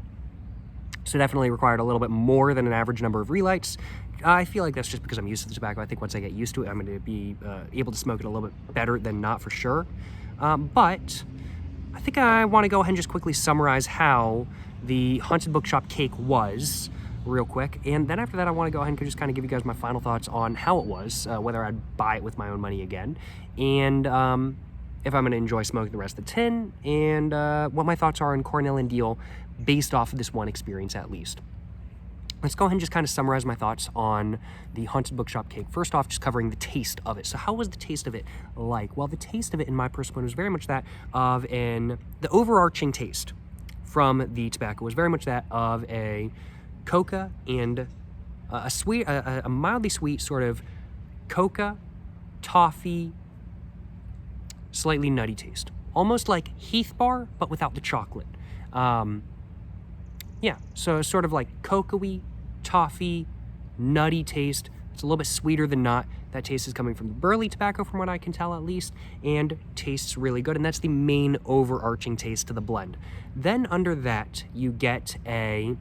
So definitely required a little bit more than an average number of relights. I feel like that's just because I'm used to the tobacco. I think once I get used to it, I'm going to be able to smoke it a little bit better than not for sure. But I think I want to go ahead and just quickly summarize how the Haunted Bookshop Cake was real quick. And then after that, I want to go ahead and just kind of give you guys my final thoughts on how it was, whether I'd buy it with my own money again, and if I'm going to enjoy smoking the rest of the tin, and what my thoughts are on Cornell and Diehl based off of this one experience at least. Let's go ahead and just kind of summarize my thoughts on the Haunted Bookshop Cake. First off, just covering the taste of it. So how was the taste of it like? Well, the taste of it, in my personal opinion, was very much that of the overarching taste from the tobacco was very much that of a coca and a mildly sweet sort of coca, toffee, slightly nutty taste. Almost like Heath Bar, but without the chocolate. Yeah, so sort of like cocoa-y, toffee, nutty taste. It's a little bit sweeter than not. That taste is coming from the Burley tobacco, from what I can tell at least, and tastes really good, and that's the main overarching taste to the blend. Then under that, you get a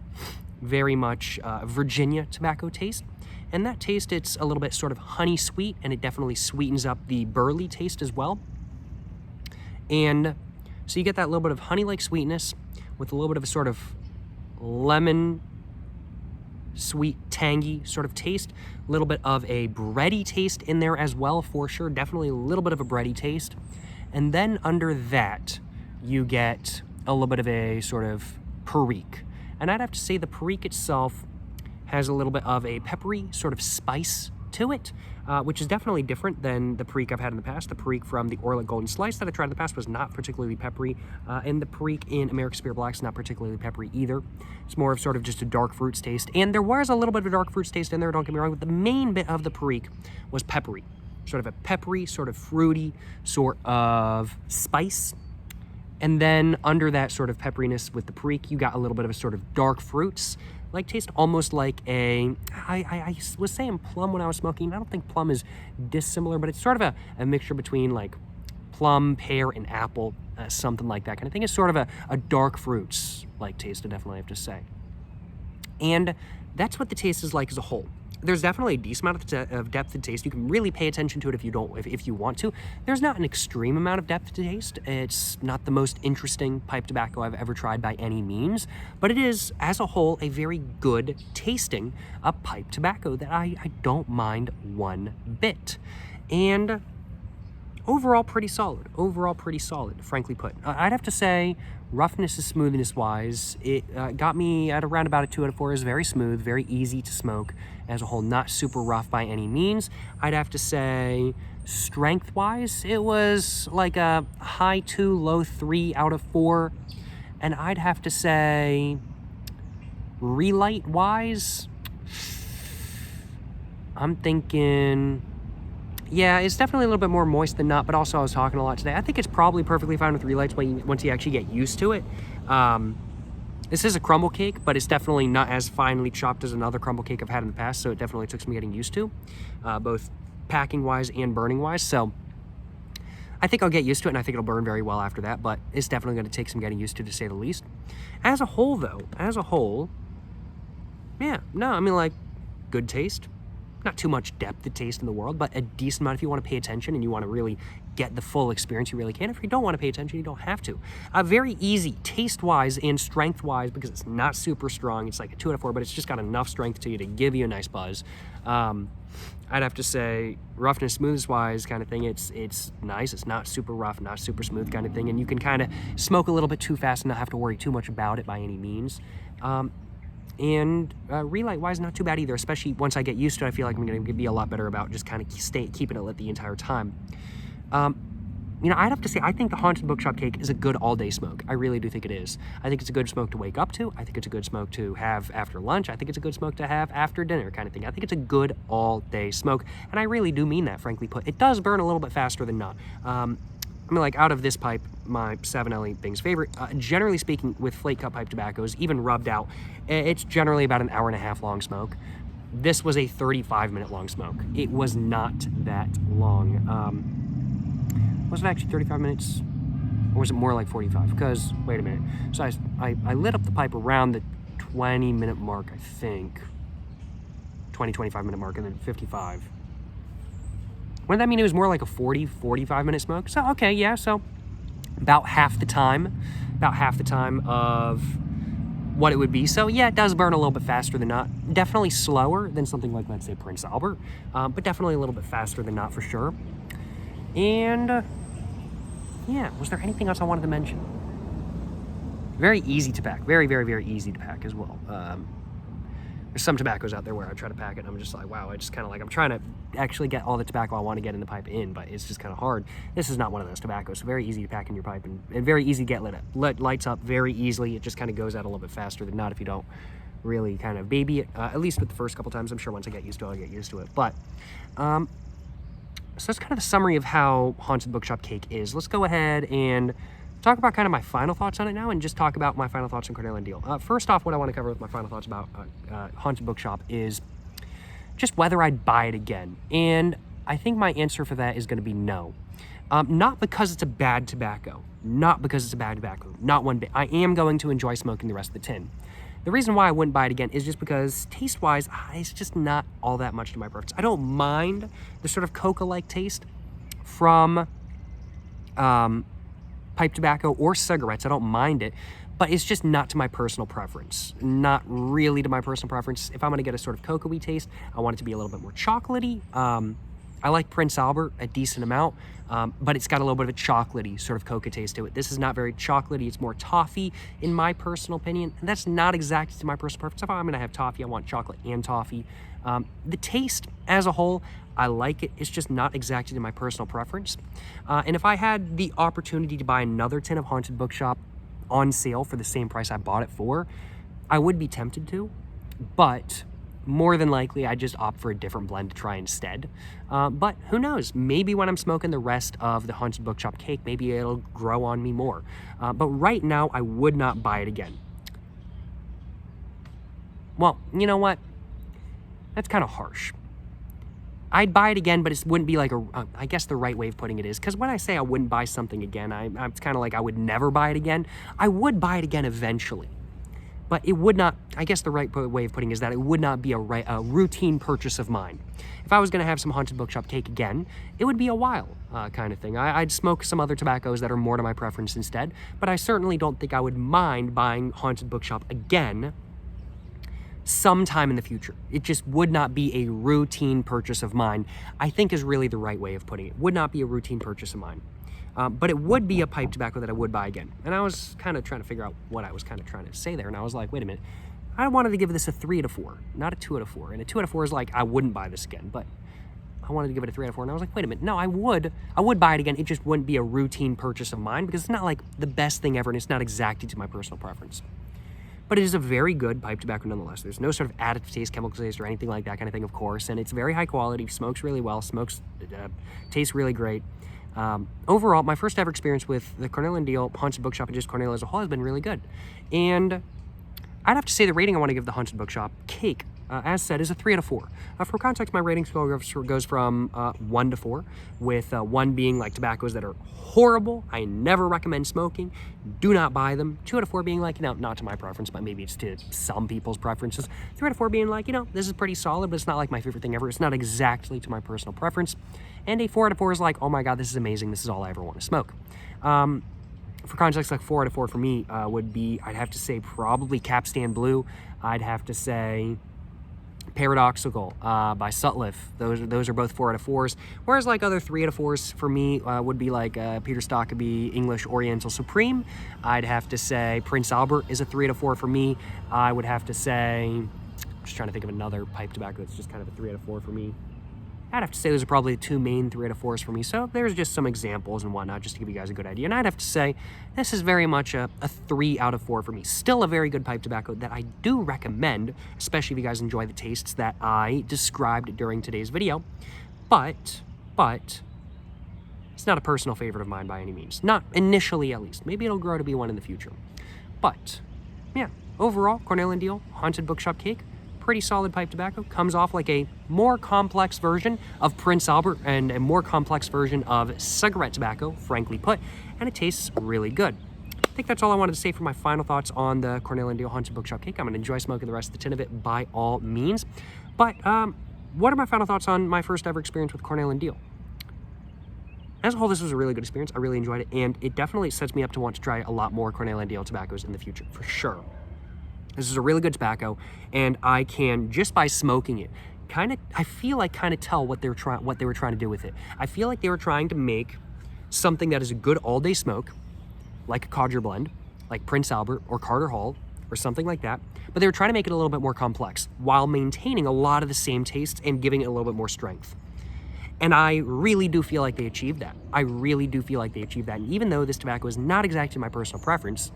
very much Virginia tobacco taste, and that taste, it's a little bit sort of honey sweet, and it definitely sweetens up the Burley taste as well. And so you get that little bit of honey-like sweetness with a little bit of a sort of lemon, sweet, tangy sort of taste. A little bit of a bready taste in there as well, for sure. Definitely a little bit of a bready taste. And then under that, you get a little bit of a sort of Perique. And I'd have to say the Perique itself has a little bit of a peppery sort of spice to it, which is definitely different than the Perique I've had in the past. The Perique from the Orla Golden Slice that I tried in the past was not particularly peppery, and the Perique in American Spirit Black is not particularly peppery either. It's more of sort of just a dark fruits taste, and there was a little bit of a dark fruits taste in there, don't get me wrong, but the main bit of the Perique was peppery. Sort of a peppery, sort of fruity sort of spice. And then under that sort of pepperiness with the Perique, you got a little bit of a sort of dark fruits like taste, almost like I was saying plum when I was smoking. I don't think plum is dissimilar, but it's sort of a mixture between like plum, pear, and apple, something like that kind of thing. It's sort of a dark fruits like taste, I definitely have to say. And that's what the taste is like as a whole. There's definitely a decent amount of depth of taste. You can really pay attention to it if you want to. There's not an extreme amount of depth to taste. It's not the most interesting pipe tobacco I've ever tried by any means, but it is, as a whole, a very good tasting pipe tobacco that I don't mind one bit. And overall pretty solid. Frankly put. I'd have to say, roughness and smoothness wise, it got me at around about a 2 out of 4. Is very smooth, very easy to smoke as a whole, not super rough by any means. I'd have to say strength wise, it was like a high 2, low 3 out of 4. And I'd have to say relight wise, I'm thinking, Yeah, it's definitely a little bit more moist than not, but also I was talking a lot today. I think it's probably perfectly fine with relights once you actually get used to it. This is a crumble cake, but it's definitely not as finely chopped as another crumble cake I've had in the past, so it definitely took some getting used to, both packing-wise and burning-wise. So I think I'll get used to it, and I think it'll burn very well after that, but it's definitely going to take some getting used to say the least. As a whole, though, yeah, no, I mean, like, good taste. Not too much depth of taste in the world, but a decent amount if you want to pay attention and you want to really get the full experience, you really can. If you don't want to pay attention, you don't have to. Very easy taste-wise and strength-wise, because it's not super strong. It's like a 2 out of 4, but it's just got enough strength to you to give you a nice buzz. I'd have to say roughness, smoothness-wise kind of thing, it's nice. It's not super rough, not super smooth kind of thing, and you can kind of smoke a little bit too fast and not have to worry too much about it by any means. And relight-wise, not too bad either, especially once I get used to it. I feel like I'm going to be a lot better about just kind of keeping it lit the entire time. You know, I'd have to say, I think the Haunted Bookshop Cake is a good all-day smoke. I really do think it is. I think it's a good smoke to wake up to. I think it's a good smoke to have after lunch. I think it's a good smoke to have after dinner kind of thing. I think it's a good all-day smoke, and I really do mean that, frankly put. It does burn a little bit faster than not. I mean, like, out of this pipe, my 7L Bing's favorite, generally speaking, with flake cut pipe tobaccos, even rubbed out, it's generally about an hour-and-a-half long smoke. This was a 35-minute long smoke. It was not that long. Was it actually 35 minutes? Or was it more like 45? Because, wait a minute. So I lit up the pipe around the 20-minute mark, I think. 25-minute mark, and then 55. Wouldn't that mean it was more like a 45-minute smoke? So, okay, yeah, so about half the time of what it would be. So, yeah, it does burn a little bit faster than not. Definitely slower than something like, let's say, Prince Albert, but definitely a little bit faster than not for sure. And, yeah, was there anything else I wanted to mention? Very easy to pack. Very, very, very easy to pack as well. There's some tobaccos out there where I try to pack it and I'm just like, wow, I just kind of like, I'm trying to actually get all the tobacco I want to get in the pipe in, but it's just kind of hard. This is not one of those tobaccos, so very easy to pack in your pipe and very easy to get lights up very easily. It just kind of goes out a little bit faster than not if you don't really kind of baby it, at least with the first couple times. I'm sure once I get used to it, I'll get used to it. But, so that's kind of the summary of how Haunted Bookshop Cake is. Let's go ahead and talk about kind of my final thoughts on it now and just talk about my final thoughts on Cornell and Diehl. First off, what I want to cover with my final thoughts about Haunted Bookshop is just whether I'd buy it again. And I think my answer for that is going to be no. Not because it's a bad tobacco. Not because it's a bad tobacco. Not one bit. I am going to enjoy smoking the rest of the tin. The reason why I wouldn't buy it again is just because taste-wise, it's just not all that much to my preference. I don't mind the sort of coca-like taste from pipe tobacco or cigarettes. I don't mind it, but it's just not to my personal preference. Not really to my personal preference. If I'm going to get a sort of cocoa-y taste, I want it to be a little bit more chocolatey. I like Prince Albert a decent amount, but it's got a little bit of a chocolatey sort of coca taste to it. This is not very chocolatey. It's more toffee, in my personal opinion, and that's not exactly to my personal preference. If I'm going to have toffee, I want chocolate and toffee. The taste as a whole, I like it. It's just not exactly to my personal preference. And if I had the opportunity to buy another tin of Haunted Bookshop on sale for the same price I bought it for, I would be tempted to, but more than likely, I just opt for a different blend to try instead. But who knows? Maybe when I'm smoking the rest of the Haunted Bookshop Cake, maybe it'll grow on me more. But right now, I would not buy it again. Well, you know what? That's kind of harsh. I'd buy it again, but it wouldn't be like I guess the right way of putting it is, because when I say I wouldn't buy something again, it's kind of like I would never buy it again. I would buy it again eventually. But it would not, I guess the right way of putting it is that it would not be a routine purchase of mine. If I was going to have some Haunted Bookshop Cake again, it would be a while kind of thing. I'd smoke some other tobaccos that are more to my preference instead, but I certainly don't think I would mind buying Haunted Bookshop again sometime in the future. It just would not be a routine purchase of mine, I think is really the right way of putting it. Would not be a routine purchase of mine. But it would be a pipe tobacco that I would buy again. And I was kind of trying to figure out what I was kind of trying to say there. And I was like, wait a minute. I wanted to give this a 3 out of 4, not a 2 out of 4. And a 2 out of 4 is like, I wouldn't buy this again. But I wanted to give it a 3 out of 4. And I was like, wait a minute. No, I would buy it again. It just wouldn't be a routine purchase of mine because it's not like the best thing ever. And it's not exactly to my personal preference. but it is a very good pipe tobacco nonetheless. There's no sort of additive taste, chemical taste, or anything like that kind of thing, of course, and it's very high quality, smokes really well, tastes really great. Overall, my first ever experience with the Cornell and Diehl Haunted Bookshop and just Cornell as a whole has been really good. And I'd have to say the rating I want to give the Haunted Bookshop Cake, as said, is a 3 out of 4. For context, my rating scale goes from 1 to 4, with 1 being like tobaccos that are horrible, I never recommend smoking, do not buy them. 2 out of 4 being like, not to my preference, but maybe it's to some people's preferences. 3 out of 4 being like, this is pretty solid, but it's not like my favorite thing ever. It's not exactly to my personal preference. And a 4 out of 4 is like, oh my God, this is amazing. This is all I ever want to smoke. For context, like 4 out of 4 for me would be, I'd have to say probably Capstan Blue. I'd have to say Paradoxical by Sutliff. Those are both 4 out of 4s. Whereas like other 3 out of 4s for me would be like Peter Stockeby English Oriental Supreme. I'd have to say Prince Albert is a 3 out of 4 for me. I would have to say, I'm just trying to think of another pipe tobacco that's just kind of a 3 out of 4 for me. I'd have to say those are probably the 2 main 3 out of 4s for me. So there's just some examples and whatnot just to give you guys a good idea. And I'd have to say this is very much a 3 out of 4 for me. Still a very good pipe tobacco that I do recommend, especially if you guys enjoy the tastes that I described during today's video. But it's not a personal favorite of mine by any means. Not initially, at least. Maybe it'll grow to be one in the future. But yeah, overall, Cornell and Diehl Haunted Bookshop Cake, pretty solid pipe tobacco. Comes off like a more complex version of Prince Albert and a more complex version of cigarette tobacco, frankly put, and it tastes really good. I think that's all I wanted to say for my final thoughts on the Cornell and Diehl Haunted Bookshop Cake. I'm going to enjoy smoking the rest of the tin of it by all means. But what are my final thoughts on my first ever experience with Cornell and Diehl? As a whole, this was a really good experience. I really enjoyed it, and it definitely sets me up to want to try a lot more Cornell and Diehl tobaccos in the future, for sure. This is a really good tobacco, and I can, just by smoking it, I feel like tell what they were trying to do with it. I feel like they were trying to make something that is a good all-day smoke, like a Codger blend, like Prince Albert or Carter Hall, or something like that, but they were trying to make it a little bit more complex, while maintaining a lot of the same tastes and giving it a little bit more strength. And I really do feel like they achieved that. And even though this tobacco is not exactly my personal preference,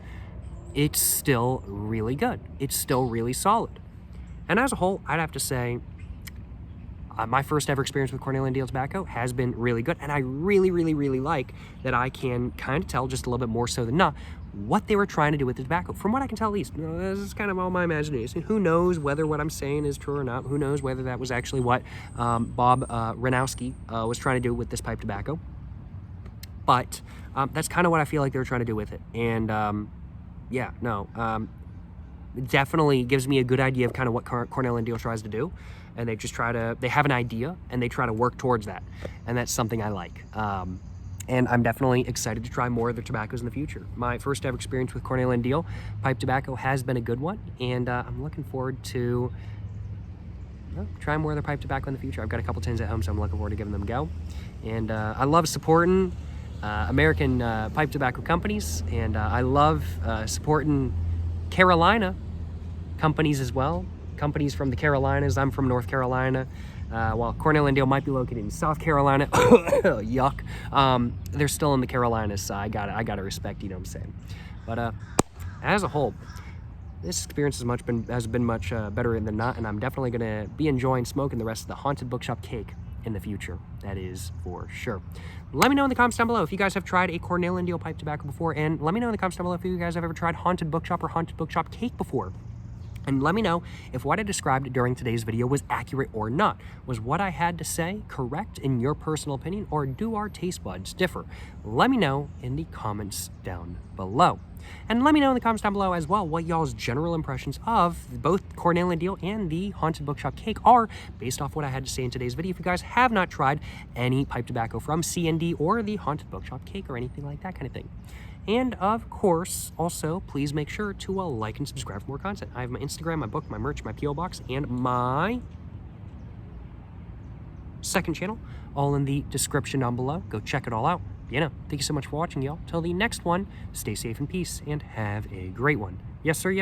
it's still really good. It's still really solid. And as a whole, I'd have to say my first ever experience with Cornell and Diehl tobacco has been really good. And I really, really, really like that I can kind of tell just a little bit more so than not what they were trying to do with the tobacco. From what I can tell, at least, this is kind of all my imagination. Who knows whether what I'm saying is true or not? Who knows whether that was actually what Bob Ranowski was trying to do with this pipe tobacco? But that's kind of what I feel like they were trying to do with it. And yeah, no, it definitely gives me a good idea of kind of what Cornell and Diehl tries to do. And they have an idea and they try to work towards that. And that's something I like. And I'm definitely excited to try more of their tobaccos in the future. My first ever experience with Cornell and Diehl pipe tobacco has been a good one. And I'm looking forward to trying more of their pipe tobacco in the future. I've got a couple tins at home, so I'm looking forward to giving them a go. And I love supporting American pipe tobacco companies, and I love supporting Carolina companies as well. Companies from the Carolinas. I'm from North Carolina. While Cornell and Diehl might be located in South Carolina, yuck, they're still in the Carolinas, so I gotta respect, you know what I'm saying. But as a whole, this experience has been much better than not, and I'm definitely gonna be enjoying smoking the rest of the Haunted Bookshop Cake in the future. That is for sure. Let me know in the comments down below if you guys have tried a Cornell and Diehl pipe tobacco before, and let me know in the comments down below if you guys have ever tried Haunted Bookshop or Haunted Bookshop Cake before. And let me know if what I described during today's video was accurate or not. Was what I had to say correct in your personal opinion, or do our taste buds differ? Let me know in the comments down below. And let me know in the comments down below as well what y'all's general impressions of both Cornell and Diehl and the Haunted Bookshop Cake are, based off what I had to say in today's video. If you guys have not tried any pipe tobacco from C&D or the Haunted Bookshop Cake or anything like that kind of thing. And of course, also, please make sure to like and subscribe for more content. I have my Instagram, my book, my merch, my P.O. box, and my second channel, all in the description down below. Go check it all out. You know, thank you so much for watching, y'all. Till the next one, stay safe in peace and have a great one. Yes, sir. Yes.